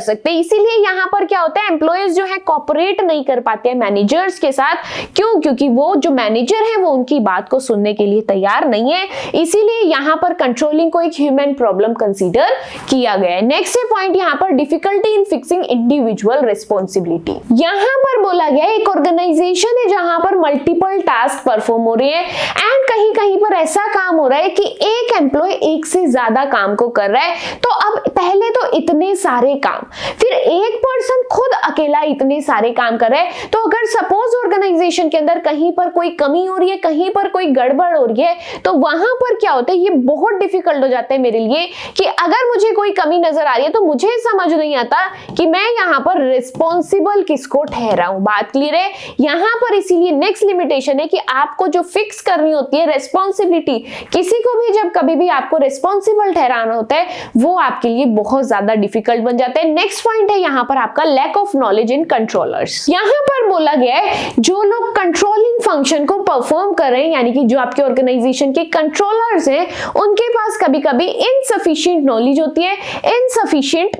सकते। इसीलिए यहाँ पर क्या होता है, एम्प्लॉयज जो है कोऑपरेट नहीं कर पाते हैं मैनेजर्स के साथ। क्यों? क्योंकि वो जो मैनेजर है वो उनकी बात को सुनने के लिए तैयार नहीं है। इसीलिए यहाँ पर कंट्रोलिंग को एक ह्यूमन प्रॉब्लम कंसीडर किया गया है। नेक्स्ट पॉइंट यहाँ पर difficulty in fixing individual responsibility. यहाँ पर बोला गया एक ऑर्गेनाइजेशन है जहां पर मल्टीपल टास्क परफॉर्म हो रहे हैं, एंड कहीं कहीं पर ऐसा काम हो रहा है कि एक एम्प्लॉय एक से ज्यादा काम को कर रहा है। तो अब पहले तो इतने सारे काम, फिर एक पर्सन खुद अकेला इतने सारे काम कर रहा है। तो अगर सपोज ऑर्गेनाइजेशन के अंदर कहीं पर कोई कमी हो रही है, कहीं पर कोई गड़बड़ हो रही है, तो वहां पर क्या होता है, ये बहुत डिफिकल्ट हो जाता है मेरे लिए कि अगर मुझे कोई कमी नजर आ रही है तो मुझे समझ नहीं आता कि मैं यहाँ पर रिस्पॉन्सिबल किसको ठहराऊं। बात क्लियर है यहाँ पर। इसीलिए नेक्स्ट लिमिटेशन है कि आपको जो फिक्स करनी होती है रिस्पॉन्सिबिलिटी, किसी को भी जब कभी भी आपको रिस्पॉन्सिबल ठहराना होता है वो आपके लिए बहुत ज्यादा डिफिकल्ट बन जाता है। नेक्स्ट पॉइंट है यहाँ पर आपका lack of knowledge in controllers. यहाँ पर बोला गया है जो लोग कंट्रोलिंग फंक्शन को परफॉर्म कर रहे हैं, यानी कि जो आपके ऑर्गेनाइजेशन के कंट्रोलर्स हैं, उनके पास कभी कभी इनसफिशिएंट नॉलेज होती है, इनसफिशिएंट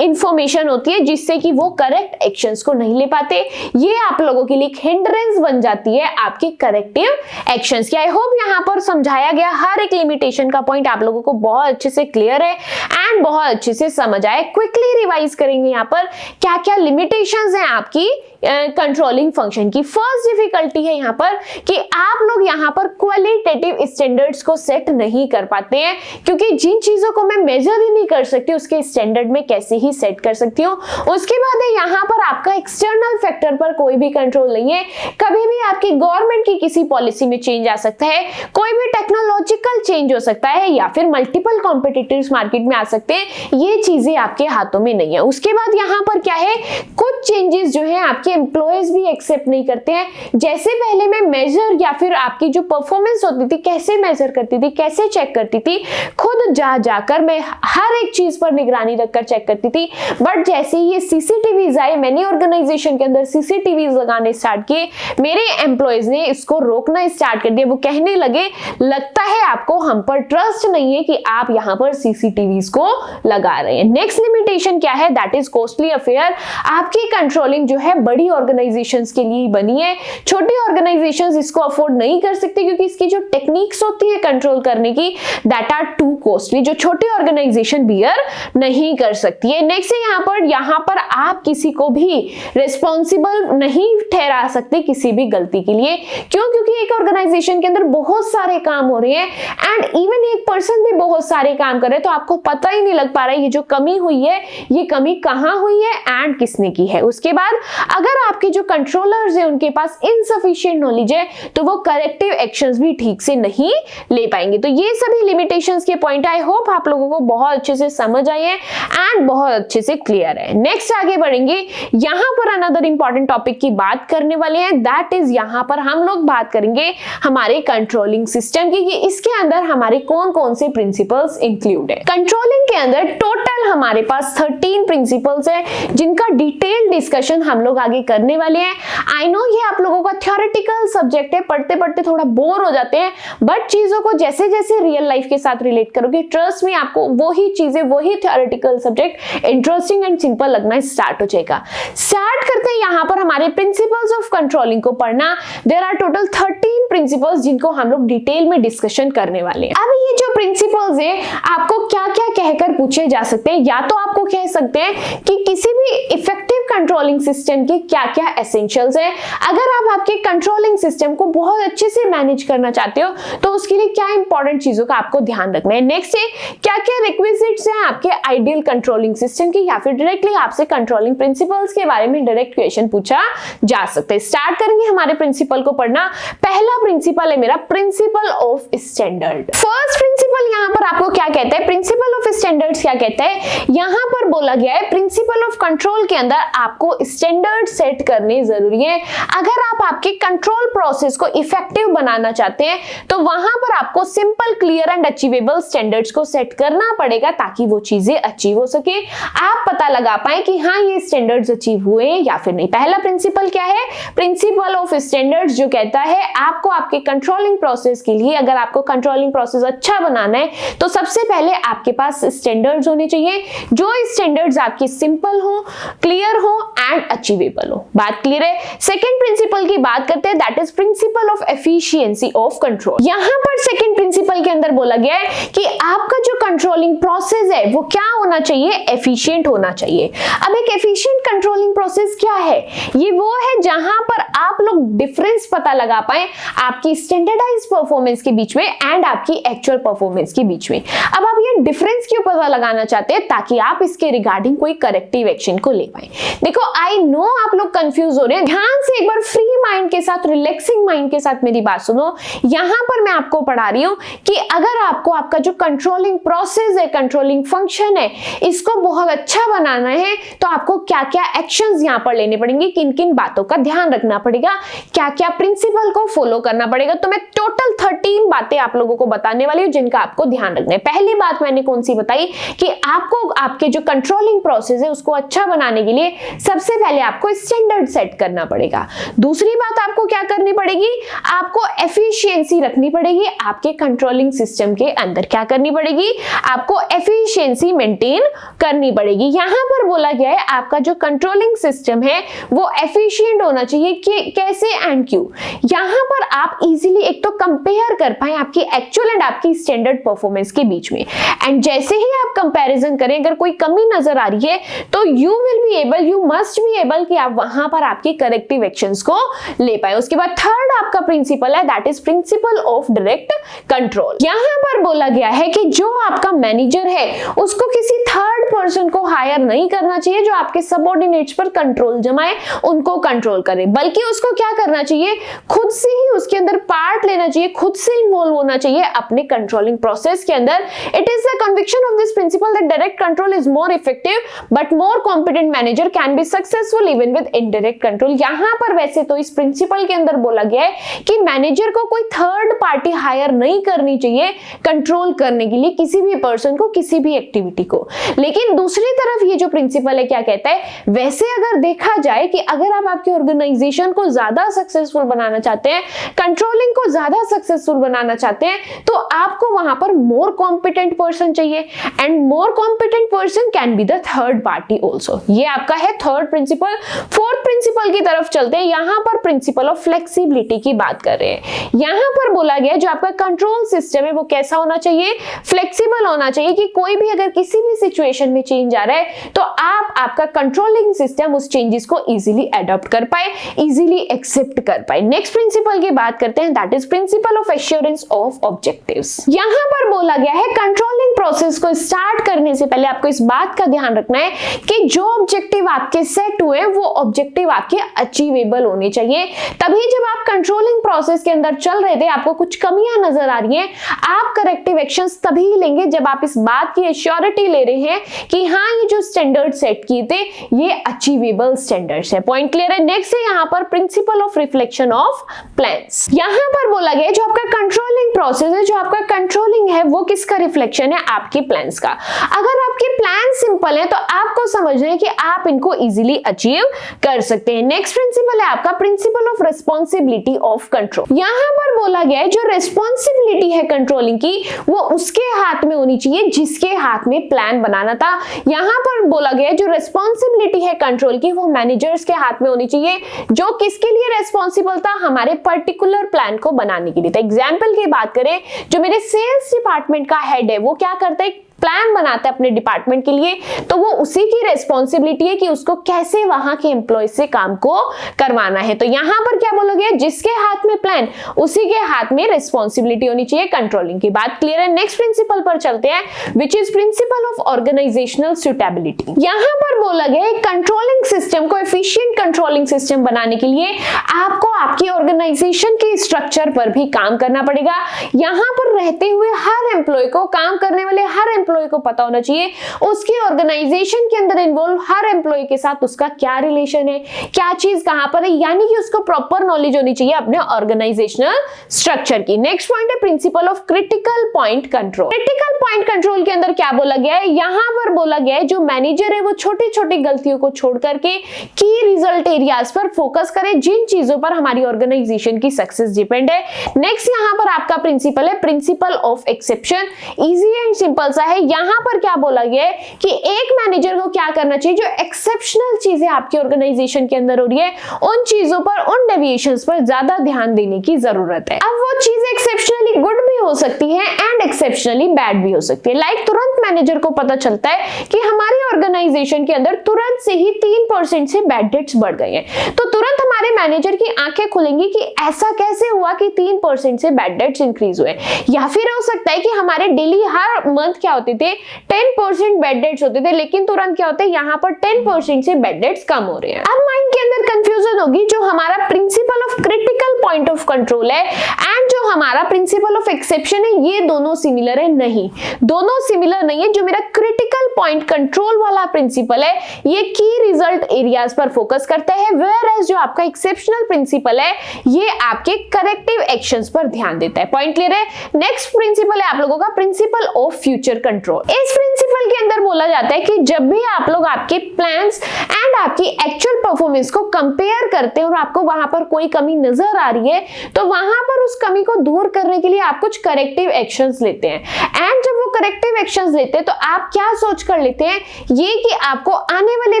इंफॉर्मेशन होती है, जिससे कि वो करेक्ट एक्शंस को नहीं ले पाते। ये आप लोगों के लिए एक हिंड्रेंस बन जाती है आपके करेक्टिव एक्शंस की। आई होप यहाँ पर समझाया गया हर एक लिमिटेशन का पॉइंट आप लोगों को बहुत अच्छे से क्लियर है एंड बहुत अच्छे से समझ आए। क्विकली रिवाइज करेंगे यहाँ पर क्या क्या लिमिटेशंस हैं आपकी कंट्रोलिंग फंक्शन की। फर्स्ट डिफिकल्टी है यहाँ पर कि आप लोग यहाँ पर क्वालिटेटिव स्टैंडर्ड्स को सेट नहीं कर पाते हैं, क्योंकि जिन चीजों को मैं मेजर ही नहीं कर सकती उसके स्टैंडर्ड में कैसे ही सेट कर सकती हूँ। उसके बाद है यहाँ पर आपका एक्सटर्नल फैक्टर पर कोई भी कंट्रोल नहीं है। कभी भी आपकी गवर्नमेंट की किसी पॉलिसी में चेंज आ सकता है, कोई भी टेक्नोलॉजिकल चेंज हो सकता है, या फिर मल्टीपल कॉम्पिटिटर्स मार्केट में आ सकते हैं। ये चीजें आपके हाथों में नहीं है। उसके बाद यहाँ पर क्या है, कुछ चेंजेस जो है आपके एम्प्लॉयज भी एक्सेप्ट नहीं करते हैं। जैसे पहले मैं मेजर या फिर आपकी जो परफॉर्मेंस होती थी कैसे मेजर करती थी, कैसे चेक करती थी, खुद जा जाकर मैं हर एक चीज पर निगरानी रखकर चेक करती थी। बट जैसे ये सीसीटीवीज आए, मैंने ऑर्गेनाइजेशन के अंदर सीसीटीवीज लगाने स्टार्ट किए, मेरे एम्प्लॉयज ने इसको रोकना स्टार्ट कर दिया। वो कहने लगे लगता है आपको हम पर ट्रस्ट नहीं है कि आप यहाँ पर सीसीटीवीज को लगा रहे हैं। नेक्स्ट लिमिटेशन क्या है, दैट इज कॉस्टली अफेयर। आपकी कंट्रोलिंग जो है बड़ी ऑर्गेनाइजेशंस के लिए बनी है, छोटी ऑर्गेनाइजेशंस इसको अफोर्ड नहीं कर सकते, क्योंकि इसकी जो टेक्निक्स होती है कंट्रोल करने की दैट आर टू कॉस्टली, जो छोटी ऑर्गेनाइजेशन बियर नहीं कर सकती है। नेक्स्ट है यहाँ पर आप किसी को भी रिस्पॉन्सिबल नहीं ठहरा सकते किसी भी गलती के लिए। क्यों? क्योंकि एक ऑर्गेनाइजेशन के अंदर बहुत सारे काम हो रहे हैं एंड इवन एक पर्सन भी बहुत सारे काम कर रहे हैं, तो आपको पता ही नहीं लग पा रहा है ये जो कमी हुई है ये कमी कहाँ हुई है एंड किसने की है। उसके बाद अगर आपके जो कंट्रोलर्स है उनके पास इनसफिशिएंट नॉलेज है तो वो करेक्टिव एक्शंस भी ठीक से नहीं ले पाएंगे। तो ये सभी लिमिटेशंस के पॉइंट आई होप आप लोगों को बहुत अच्छे से समझ आए हैं एंड बहुत अच्छे से क्लियर है। नेक्स्ट आगे बढ़ेंगे, यहां पर अनदर इंपॉर्टेंट टॉपिक की बात करने वाले हैं, दैट इज यहां पर हम लोग बात करेंगे हमारे कंट्रोलिंग सिस्टम की कि इसके अंदर हमारे कौन कौन से प्रिंसिपल्स इंक्लूड है। कंट्रोलिंग के अंदर टोटल हमारे पास 13 प्रिंसिपल्स है जिनका डिटेल डिस्कशन हम लोग आगे करने वाले हैं। आई नो ये आप लोगों का थ्योरेटिकल सब्जेक्ट है, पढ़ते पढ़ते थोड़ा बोर हो जाते हैं, बट चीजों को जैसे जैसे रियल लाइफ के साथ रिलेट करोगे ट्रस्ट में आपको वही चीजें, वही theoretical subject interesting and simple लगना स्टार्ट हो जाएगा। स्टार्ट करते हैं यहाँ पर हमारे प्रिंसिपल्स ऑफ कंट्रोलिंग को पढ़ना। देयर आर टोटल 13 प्रिंसिपल्स जिनको हम लोग डिटेल में डिस्कशन करने वाले हैं। अब ये जो प्रिंसिपल्स है आपको क्या क्या कहकर पूछे जा सकते हैं, या तो आपको कह सकते हैं कि किसी भी इफेक्टिव कंट्रोलिंग सिस्टम के क्या क्या एसेंशियल्स है। अगर आप आपके कंट्रोलिंग सिस्टम को बहुत अच्छे से मैनेज करना चाहते हो तो उसके लिए क्या इंपॉर्टेंट चीजों का आपको ध्यान रखना है। नेक्स्ट है क्या क्या रिक्विजिट्स हैं आपके आइडियल कंट्रोलिंग सिस्टम की, या फिर डायरेक्टली आपसे कंट्रोलिंग प्रिंसिपल्स के बारे में डायरेक्ट क्वेश्चन पूछा जा सकता है। स्टार्ट करेंगे हमारे प्रिंसिपल को पढ़ना। पहला प्रिंसिपल है मेरा principle of standard. First principle यहाँ पर आपको क्या कहता है, प्रिंसिपल ऑफ स्टैंडर्ड्स क्या कहता है, यहाँ पर बोला गया है प्रिंसिपल ऑफ कंट्रोल के अंदर आपको स्टैंडर्ड सेट करने जरूरी है। अगर आप आपके कंट्रोल प्रोसेस को इफेक्टिव बनाना चाहते हैं तो वहां पर आपको simple, clear and achievable standards को सेट करना पड़ेगा ताकि वो चीजें अचीव हो सके, आप पता लगा पाए कि हाँ ये स्टैंडर्ड्स अचीव हुए या फिर नहीं। पहला प्रिंसिपल क्या है, प्रिंसिपल ऑफ स्टैंडर्ड्स जो कहता है आपको आपके कंट्रोलिंग प्रोसेस के लिए, अगर आपको कंट्रोलिंग प्रोसेस अच्छा बनाना है तो सबसे पहले आपके पास स्टैंडर्ड्स होने चाहिए, जो स्टैंडर्ड्स आपके सिंपल हो, क्लियर हो एंड अचीवेबल हो। बात क्लियर है। सेकंड प्रिंसिपल की बात करते हैं, that is principle of efficiency of control. यहां पर सेकंड प्रिंसिपल के अंदर बोला गया है कि आपका जो कंट्रोलिंग प्रोसेस है वो क्या होना चाहिए, एफिशिएंट होना चाहिए। अब एक एफिशिएंट कंट्रोलिंग प्रोसेस क्या है, ये वो है जहां पर आप लोग डिफरेंस पता लगा पाए आपकी स्टैंडर्डाइज्ड परफॉर्मेंस के बीच में एंड आपकी एक्चुअल परफॉर्मेंस के बीच में। अब आप ये डिफरेंस क्यों पता लगाना चाहते हैं, ताकि आप इसके रिगार्डिंग कोई करेक्टिव एक्शन को ले पाए। देखो आई नो आप लोग कंफ्यूज हो रहे हैं, ध्यान से एक बार फ्री माइंड के साथ, रिलैक्सिंग माइंड के साथ मेरी बात सुनो। यहां पर मैं आपको पढ़ा रही हूं कि अगर आपको आपका जो कंट्रोलिंग प्रोसेस है, कंट्रोलिंग फंक्शन है, इसको बहुत अच्छा बनाना है तो आपको क्या क्या एक्शंस यहां पर लेने पड़ेंगे, किन किन बातों का ध्यान रखना पड़ेगा, क्या क्या प्रिंसिपल को फॉलो करना पड़ेगा। तो मैं टोटल 13 बातें आप लोगों को बताने वाली हूं जिनका आपको ध्यान रखना है। पहली बात मैंने कौन सी बताई कि आपको आपके जो कंट्रोलिंग प्रोसेस है उसको अच्छा बनाने के लिए सबसे पहले आपको स्टैंडर्ड सेट करना पड़ेगा। दूसरी बात आपको क्या करनी पड़ेगी, आपको एफिशिएंसी रखनी पड़ेगी आपके कंट्रोलिंग सिस्टम के अंदर। क्या करनी पड़ेगी, आपको एफिशिएंसी मेंटेन करनी पड़ेगी। यहां पर बोला गया है आपका जो कंट्रोलिंग सिस्टम है वो एफिशिएंट होना चाहिए कि कैसे एंड क्यों। यहां पर आप इजीली एक तो कंपेयर कर पाए आपकी एक्चुअल एंड आपकी स्टैंडर्ड परफॉर्मेंस के बीच में, एंड जैसे ही आप कंपैरिजन करें अगर कोई कमी नजर आ रही है तो यू मस्ट बी एबल कि आप वहां पर आपकी करेक्टिव एक्शंस को ले पाए। उसके बाद थर्ड आपका प्रिंसिपल है, that is principle of direct control. यहां पर बोला गया है कि जो आपका मैनेजर है उसको किसी थर्ड पर्सन को हायर नहीं करना चाहिए जो आपके सबऑर्डिनेट्स पर कंट्रोल जमाए, उनको कंट्रोल करे, बल्कि उसको क्या करना चाहिए, खुद से ही उसके अंदर पार्ट लेना चाहिए, खुद से इन्वॉल्व होना चाहिए अपने कंट्रोलिंग प्रोसेस के अंदर। It is the conviction of this principle that direct control is more effective but more competent manager can be successful even with indirect control. यहां पर वैसे तो इस प्रिंसिपल के अंदर बोला गया है कि मैनेजर को कोई थर्ड पार्टी हायर नहीं करनी चाहिए कंट्रोल करने के लिए किसी भी पर्सन को, किसी भी एक्टिविटी को। लेकिन दूसरी तरफ ये जो प्रिंसिपल है क्या कहता है, वैसे अगर देखा जाए कि अगर आप आपके ऑर्गेनाइजेशन को ज्यादा सक्सेसफुल बनाना चाहते हैं, कंट्रोलिंग को ज्यादा सक्सेसफुल बनाना चाहते हैं, तो आपको वहां पर मोर कॉम्पिटेंट पर्सन चाहिए and more competent person can be the third party also. ये आपका है थर्ड प्रिंसिपल। फोर्थ प्रिंसिपल की तरफ चलते हैं। यहां पर प्रिंसिपल ऑफ फ्लेक्सिबिलिटी की बात कर रहे हैं। यहां पर बोला गया जो आपका कंट्रोल सिस्टम है वो कैसा होना चाहिए, फ्लेक्सिबल होना चाहिए, कि कोई भी अगर किसी भी सिचुएशन में चेंज आ रहा है तो आपका कंट्रोलिंग सिस्टम उस चेंजेस को इजीली अडॉप्ट कर पाए, इजीली एक्सेप्ट कर पाए। नेक्स्ट प्रिंसिपल की बात करते हैं, that is principle of assurance of objectives. यहां पर बोला गया है कंट्रोलिंग प्रोसेस को स्टार्ट करने से पहले आपको इस बात का ध्यान रखना है कि जो ऑब्जेक्टिव आपके सेट हुए वो ऑब्जेक्टिव आपके अचीवेबल होने चाहिए। तभी जब आप कंट्रोलिंग प्रोसेस के अंदर चल रहे थे आपको कुछ कमियां नजर आ रही हैं, आप करेक्टिव एक्शंस तभी लेंगे जब आप इस बात की एश्योरिटी ले रहे हैं कि हाँ ये जो स्टैंडर्ड सेट किए थे ये अचीवेबल स्टैंडर्ड्स है। पॉइंट क्लियर है। नेक्स्ट है यहाँ पर principle of reflection of plans. यहां पर बोला गया जो आपका कंट्रोलिंग प्रोसेस है, जो आपका कंट्रोलिंग है वो किसका रिफ्लेक्शन है, आपके प्लान्स का। अगर आपके प्लान सिंपल है तो आपको समझना है कि आप इनको इजीली अचीव कर सकते हैं। नेक्स्ट प्रिंसिपल है आपका principle of responsibility of control. यहां पर बोला गया है जो रिस्पॉन्सिबिलिटी है कंट्रोलिंग की वो उसके हाथ में होनी चाहिए जिसके हाथ में प्लान बनाना था। यहां पर बोला गया है जो रिस्पॉन्सिबिलिटी है कंट्रोल की वो मैनेजर्स के हाथ में होनी चाहिए, जो किसके लिए रिस्पॉन्सिबल था, हमारे पर्टिकुलर प्लान को बनाने के लिए था। एग्जाम्पल की बात करें, जो मेरे सेल्स डिपार्टमेंट का हेड है वो क्या करता है, प्लान बनाता है अपने डिपार्टमेंट के लिए, तो वो उसी की रिस्पॉन्सिबिलिटी है कि उसको कैसे वहां के एम्प्लॉय से काम को करवाना है। तो यहां पर क्या बोलोगे, जिसके हाथ में प्लान उसी के हाथ में रिस्पॉन्सिबिलिटी होनी चाहिए। कंट्रोलिंग की बात क्लियर है। नेक्स्ट प्रिंसिपल पर चलते हैं, which is principle of organisational suitability. यहां पर बोला गया कंट्रोलिंग सिस्टम को एफिशिएंट कंट्रोलिंग सिस्टम बनाने के लिए आपको आपकी ऑर्गेनाइजेशन के स्ट्रक्चर पर भी काम करना पड़ेगा। यहां पर रहते हुए हर एम्प्लॉय को, काम करने वाले हर एम्प्लॉय को पता होना चाहिए उसकी ऑर्गेनाइजेशन के अंदर इन्वॉल्व हर एम्प्लॉय के साथ उसका क्या रिलेशन है, क्या चीज कहां पर है, यानी कि उसको प्रॉपर नॉलेज होनी चाहिए अपने ऑर्गेनाइजेशनल स्ट्रक्चर की। नेक्स्ट पॉइंट है principle of critical point control. Critical point control के अंदर क्या बोला गया है, यहां पर बोला गया है जो मैनेजर है वो छोटी छोटी गलतियों को छोड़ करके की रिजल्ट एरियाज पर फोकस करे, जिन चीजों पर हमारी ऑर्गेनाइजेशन की सक्सेस डिपेंड है। नेक्स्ट यहां पर आपका प्रिंसिपल है principle of exception. Easy and simple सा है। यहां पर क्या बोला गया है कि एक मैनेजर को क्या करना चाहिए, जो एक्सेप्शनल चीजें आपकी ऑर्गेनाइजेशन के अंदर हो रही है उन चीजों पर, उन डेविएशंस पर ज्यादा ध्यान देने की जरूरत है। अब वो चीजें एक्सेप्शनली गुड भी हो सकती है एंड एक्सेप्शनली बैड भी हो सकती है। लाइक तुरंत मैनेजर को पता चलता है कि हमारी ऑर्गेनाइजेशन के अंदर तुरंत से ही 3% से बैड डेट्स बढ़ गए हैं, तो तुरंत हमारे मैनेजर की आंखें खुलेंगी कि ऐसा कैसे हुआ कि 3% से बैड डेट्स इंक्रीज हुए। या फिर हो सकता है कि हमारे डेली हर मंथ क्या होते थे, 10% बैड डेट्स होते थे, लेकिन तुरंत क्या होता है यहाँ पर 10% से बैड डेट्स कम हो रहे हैं। अब माइंड के अंदर कंफ्यूजन होगी, जो हमारा principal of critical point of control है एंड जो हमारा प्रिंसिपल ऑफ एक्सेप्शन है ये दोनों सिमिलर है। नहीं, दोनों सिमिलर नहीं है। जो मेरा क्रिटिकल पॉइंट कंट्रोल वाला प्रिंसिपल है ये की रिजल्ट एरियाज पर फोकस करता है, वेयर एज जो आपका एक्सेप्शनल प्रिंसिपल है ये आपके करेक्टिव एक्शंस पर ध्यान देता है। पॉइंट क्लियर है। नेक्स्ट प्रिंसिपल है आप लोगों का प्रिंसिपल ऑफ फ्यूचर कंट्रोल। इस प्रिंसिपल के अंदर बोला जाता है कि जब भी आप लोग आपके प्लान्स एंड आपकी एक्चुअल परफॉर्मेंस को कंपेयर करते हैं और आपको वहां पर कोई कमी नजर आ रही है तो वहां पर उस कमी को दूर करने के लिए आप कुछ करेक्टिव एक्शंस लेते हैं। एंड जब वो करेक्टिव एक्शंस लेते हैं तो आप क्या सोच कर लेते हैं, ये कि आपको आने वाले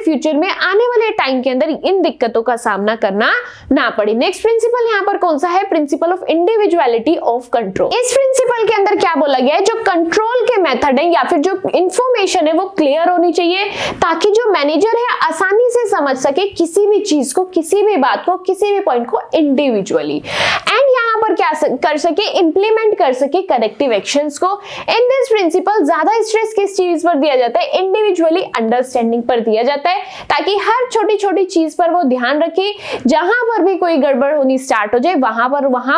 फ्यूचर में, आने वाले टाइम के अंदर इन दिक्कतों का सामना करना ना पड़े। नेक्स्ट प्रिंसिपल यहाँ पर कौन सा है, principle of individuality of control. इस प्रिंसिपल के अंदर क्या बोला गया है, जो कंट्रोल के मेथड है या फिर जो इंफॉर्मेशन है वो क्लियर होनी चाहिए ताकि जो मैनेजर है आसानी से समझ सके किसी भी चीज को, किसी भी बात को, किसी भी पॉइंट को इंडिविजुअली, एंड यहाँ पर क्या कर सके, इंप्लीमेंट कर सके करेक्टिव एक्शंस को। इन दिस प्रिंसिपल ज्यादा स्ट्रेस किस चीज पर दिया जाता है, इंडिविजुअली अंडरस्टैंडिंग पर दिया जाता है ताकि हर छोटी छोटी चीज पर वो ध्यान रखे, जहां पर भी कोई गड़बड़ होनी स्टार्ट हो जाए वहां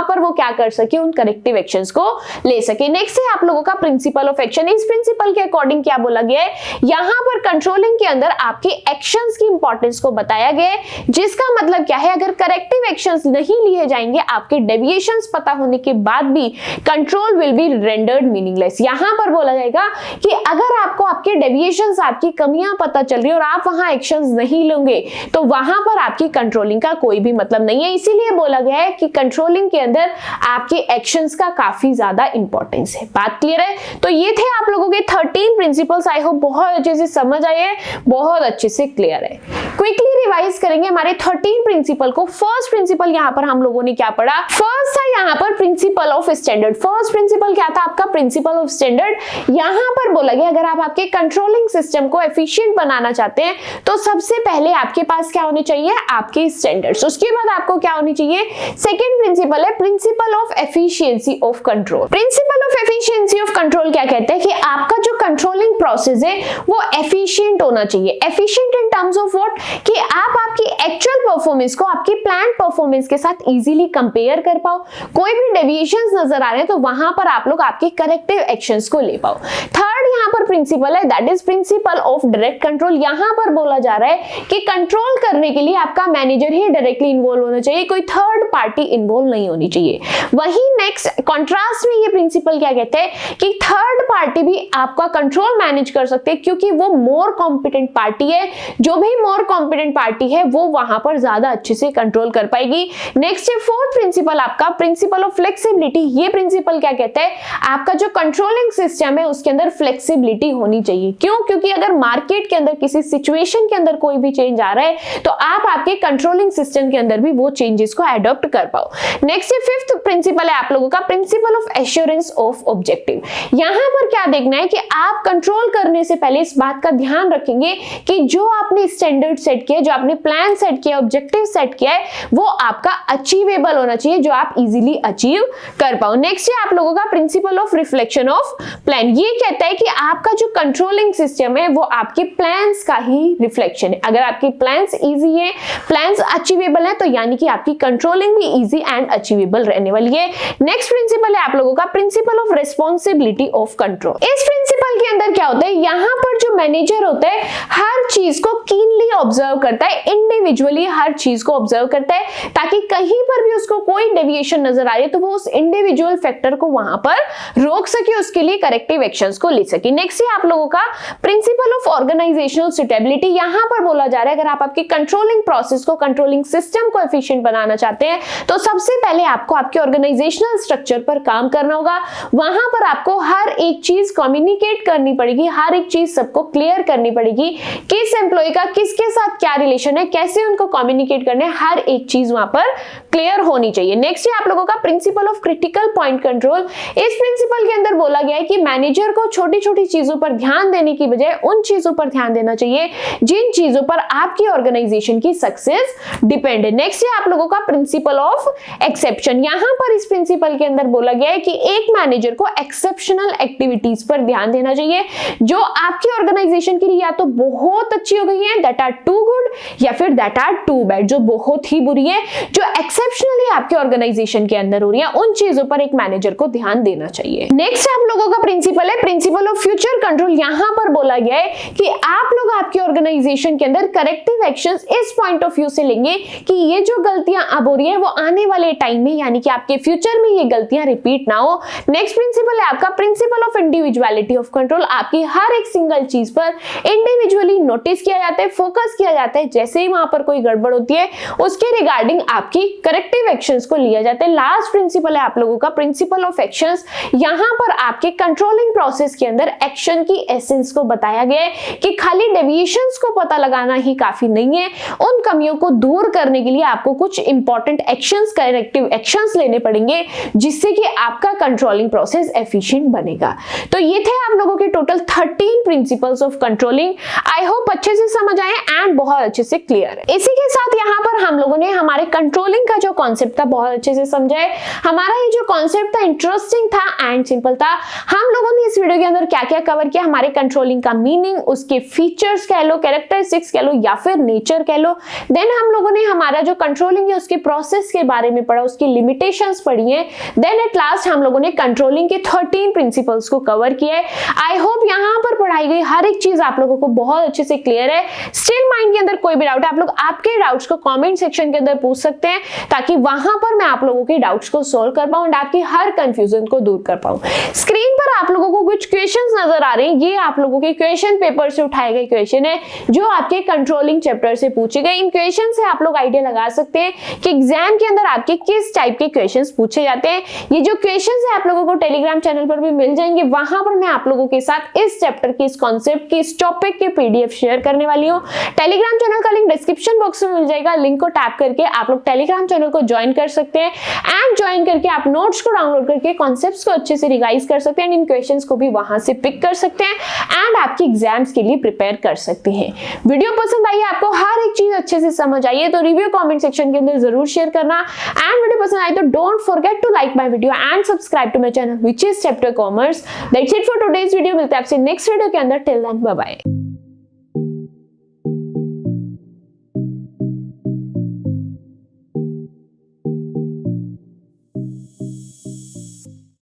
पर वो क्या कर सके, उन करेक्टिव एक्शंस को ले सके। नेक्स्ट है आप लोगों का प्रिंसिपल ऑफ एक्शन। इस प्रिंसिपल के अकॉर्डिंग क्या बोला गया है, यहां पर कंट्रोलिंग के अंदर आपके एक्शंस की इंपॉर्टेंस को बताया गया है, जिसका मतलब क्या है, अगर करेक्टिव एक्शंस नहीं लिए जाएंगे आपके डेविएशंस डेफिनेशंस पता होने के बाद भी control will be rendered meaningless. यहां पर बोला जाएगा कि अगर आपको आपके डेविएशंस, आपकी कमियां पता चल रही है और आप वहां एक्शंस नहीं लोगे तो वहां पर आपकी कंट्रोलिंग का कोई भी मतलब नहीं है। इसीलिए बोला गया है कि कंट्रोलिंग के अंदर आपके एक्शंस का काफी ज्यादा इंपॉर्टेंस है। बात क्लियर है? तो ये थे आप लोगों के 13 प्रिंसिपल्स। आई होप बहुत अच्छे से समझ आए हैं, बहुत अच्छे से क्लियर है। क्विकली रिवाइज करेंगे हमारे 13 प्रिंसिपल को। फर्स्ट प्रिंसिपल यहां पर हम लोगों ने क्या पढ़ा? फर्स्ट था यहां पर principle of standard. First principle क्या था आपका? Principle of standard. यहां पर बोला गया अगर आप आपके कंट्रोलिंग सिस्टम को एफिशिएंट बनाना चाहते हैं तो सबसे पहले आपके पास क्या होने चाहिए? आपके स्टैंडर्ड्स। उसके बाद आपको क्या होनी चाहिए? सेकंड प्रिंसिपल है principle of efficiency of control. Principle of efficiency of control क्या कहते हैं कि आपका जो कंट्रोलिंग प्रोसेस है वो एफिशिएंट होना चाहिए। Efficient in terms of what? कि आप आपकी एक्चुअल परफॉर्मेंस को आपकी प्लान परफॉर्मेंस के साथ इजीली कंपेयर कर पाओ। कोई भी डेविएशंस नजर आ रहे हैं तो वहां पर आप लोग आपके करेक्टिव एक्शंस को ले पाओ। थर्ड यहां पर प्रिंसिपल है that is principle of direct control. यहां पर बोला जा रहा है कि कंट्रोल करने के लिए आपका मैनेजर ही डायरेक्टली इन्वॉल्व होना चाहिए, कोई थर्ड पार्टी इन्वॉल्व नहीं होनी चाहिए। वहीं नेक्स्ट कॉन्ट्रास्ट में ये प्रिंसिपल क्या कहते हैं कि थर्ड पार्टी भी आपका कंट्रोल मैनेज कर सकते हैं क्योंकि वो मोर कॉम्पिटेंट पार्टी है। जो भी मोर कॉम्पिटेंट पार्टी है वो वहां पर ज्यादा अच्छे से कंट्रोल कर पाएगी। नेक्स्ट है फोर्थ प्रिंसिपल आपका प्रिंसिपल ऑफ फ्लेक्सिबिलिटी। ये प्रिंसिपल क्या कहता है? आपका जो कंट्रोलिंग सिस्टम है उसके अंदर फ्लेक्सिबिलिटी होनी चाहिए। क्यों? क्योंकि अगर मार्केट के अंदर किसी सिचुएशन के अंदर कोई भी चेंज आ रहा है तो आप आपके कंट्रोलिंग सिस्टम के अंदर भी वो चेंजेस को एडॉप्ट कर पाओ। नेक्स्ट है फिफ्थ प्रिंसिपल है आप लोगों का principle of assurance of objective. यहां पर क्या देखना है कि आप कंट्रोल करने से पहले इस बात का ध्यान रखेंगे कि जो आपने स्टैंडर्ड सेट किया, जो आपने प्लान सेट किया, ऑब्जेक्टिव सेट किया है वो आपका अचीवेबल होना चाहिए, जो आप इजीली अचीव कर पाओ। नेक्स्ट है आप लोगों का principle of reflection of plan. ये कहता है कि आपका जो कंट्रोलिंग सिस्टम है वो आपके प्लान्स का ही रिफ्लेक्शन है। अगर आपके प्लान्स इजी है, प्लान्स अचीवेबल है तो यानी कि आपकी कंट्रोलिंग भी इजी एंड अचीवेबल रहने वाली है। नेक्स्ट प्रिंसिपल है आप लोगों का principle of responsibility of control. इस प्रिंसिपल के अंदर क्या होता है? यहां पर जो मैनेजर होता है हर चीज को कीनली ऑब्जर्व करता है, इंडिविजुअली हर चीज को ऑब्जर्व करता है ताकि कहीं पर भी उसको कोई डेविएशन नजर आ रही है तो वो उस इंडिविजुअल फैक्टर को वहां पर रोक सके, उसके लिए करेक्टिव एक्शंस को ले सके। नेक्स्ट है आप लोगों का प्रिंसिपल ऑफ ऑर्गेनाइजेशनल सुटेबिलिटी। यहां पर बोला जा रहा है अगर आप आपके कंट्रोलिंग प्रोसेस को, कंट्रोलिंग सिस्टम को एफिशिएंट बनाना चाहते हैं तो सबसे पहले आपको आपके ऑर्गेनाइजेशनल स्ट्रक्चर पर काम करना होगा। वहां पर आपको हर एक चीज कम्युनिकेट करनी पड़ेगी, हर एक चीज सबको क्लियर करनी पड़ेगी, किस एम्प्लॉय का किसके साथ क्या रिलेशन है, कैसे उनको कम्युनिकेट करना है, हर एक चीज वहां पर क्लियर होनी चाहिए। नेक्स्ट है आप लोगों का principal of critical point control. इस प्रिंसिपल के अंदर बोला गया है कि मैनेजर को छोटी छोटी चीजों पर ध्यान देने की बजाय उन चीजों पर ध्यान देना चाहिए जिन चीजों पर आपकी ऑर्गेनाइजेशन की सक्सेस डिपेंड है। नेक्स्ट है आप लोगों का प्रिंसिपल ऑफ एक्सेप्शन। यहां पर इस प्रिंसिपल के अंदर बोला गया है कि एक मैनेजर को एक्सेप्शनल एक्टिविटीज पर ध्यान देना चाहिए जो आपकी ऑर्गेनाइजेशन के लिए या तो बहुत अच्छी हो गई है, दैट आर टू गुड, या फिर दैट आर टू बैड, जो बहुत ही बुरी है, जो एक्सेप्शनली आपके ऑर्गेनाइजेशन के अंदर हो रही है, उन चीजों पर एक मैनेजर को ध्यान देना चाहिए। नेक्स्ट आप लोगों का प्रिंसिपल है प्रिंसिपल ऑफ फ्यूचर कंट्रोल। यहां पर बोला गया है कि आप लोग आपकी ऑर्गेनाइजेशन के अंदर करेक्टिव एक्शंस इस पॉइंट ऑफ व्यू से लेंगे कि ये जो गलतियां अब हो रही है वो आने वाले टाइम में यानी कि आपके फ्यूचर में ये गलतियां रिपीट ना हो। नेक्स्ट प्रिंसिपल है आपका principle of individuality of control. आपकी हर एक सिंगल चीज पर इंडिविजुअली नोटिस किया जाता है, फोकस किया जाता है, जैसे ही वहां पर कोई गड़बड़ होती है उसके रिगार्डिंग आपकी करेक्टिव एक्शंस को लिया जाता है। लास्ट प्रिंसिपल है आप लोगों का प्रिंसिपल ऑफ एक्शंस। यहां पर आपके कंट्रोलिंग प्रोसेस के अंदर एक्शन की एसेंस को बताया गया है कि खाली डेविएशंस को पता लगाना ही काफी नहीं है, उन कमियों को दूर करने के लिए आपको कुछ इंपॉर्टेंट एक्शंस, करेक्टिव एक्शंस लेने पड़ेंगे जिससे कि आपका कंट्रोलिंग प्रोसेस एफिशिएंट बनेगा। तो ये थे आप लोगों के total 13 principles of controlling. I hope अच्छे से समझ आए एंड बहुत अच्छे से क्लियर है। इसी के साथ यहाँ पर हम लोगों ने हमारे कंट्रोलिंग का जो कॉन्सेप्ट था बहुत अच्छे से समझा है। हमारा ये जो कॉन्सेप्ट था इंटरेस्टिंग था एंड सिंपल था। हम लोगों ने इस वीडियो के अंदर क्या क्या कवर किया, हमारे कंट्रोलिंग का मीनिंग, उसके फीचर्स कह लो, कैरेक्टरिस्टिक्स कह लो या फिर नेचर कह लो। देन हम लोगों ने हमारा जो कंट्रोलिंग है उसके प्रोसेस के बारे में पढ़ा, उसकी लिमिटेशंस पढ़ी है। देन एट लास्ट हम लोगों ने कंट्रोलिंग के 13 प्रिंसिपल्स को कवर किया है। आई होप यहाँ पर पढ़ाई गई हर एक चीज आप लोगों को बहुत अच्छे से क्लियर है। स्टिल माइंड के अंदर कोई भी डाउट है आप लोग आपके डाउट्स को कमेंट सेक्शन के अंदर पूछ सकते हैं, ताकि वहां पर मैं आप लोगों के डाउट्स को सोल्व कर पाऊं और आपकी हर कंफ्यूजन को दूर कर पाऊं। स्क्रीन पर आप लोगों को कुछ क्वेश्चंस नजर आ रहे हैं, ये आप लोगों के क्वेश्चन पेपर से उठाए गए क्वेश्चन है जो आपके कंट्रोलिंग चैप्टर से पूछे गए। इन क्वेश्चन से आप लोग आइडिया लगा सकते हैं कि एग्जाम के अंदर आपके किस टाइप के क्वेश्चंस पूछे जाते हैं। ये जो क्वेश्चंस है आप लोगों को टेलीग्राम चैनल पर भी मिल जाएंगे, वहां पर मैं आप लोगों के साथ इस चैप्टर की, इस कॉन्सेप्ट की, इस टॉपिक के पीडीएफ शेयर करने वाली हूं। टेलीग्राम चैनल का लिंक डिस्क्रिप्शन बॉक्स में मिल जाएगा, लिंक को टैप करके आप लोग टेलीग्राम चैनल को ज्वाइन कर सकते हैं एंड ज्वाइन करके आप नोट्स को डाउनलोड करके कॉन्सेप्ट्स को अच्छे से रिवाइज कर सकते हैं एंड इन क्वेश्चंस को भी वहां से पिक कर सकते हैं एंड आपके एग्जाम्स के लिए प्रिपेयर कर सकते हैं। वीडियो पसंद आई, आपको हर एक चीज अच्छे से समझ आई है तो रिव्यू कमेंट सेक्शन के अंदर जरूर शेयर करना एंड वीडियो पसंद आई तो don't forget to like my video and subscribe to my channel which is chapter commerce. That's it for today's video. मिलते हैं आपसे नेक्स्ट वीडियो के अंदर। Till then bye bye.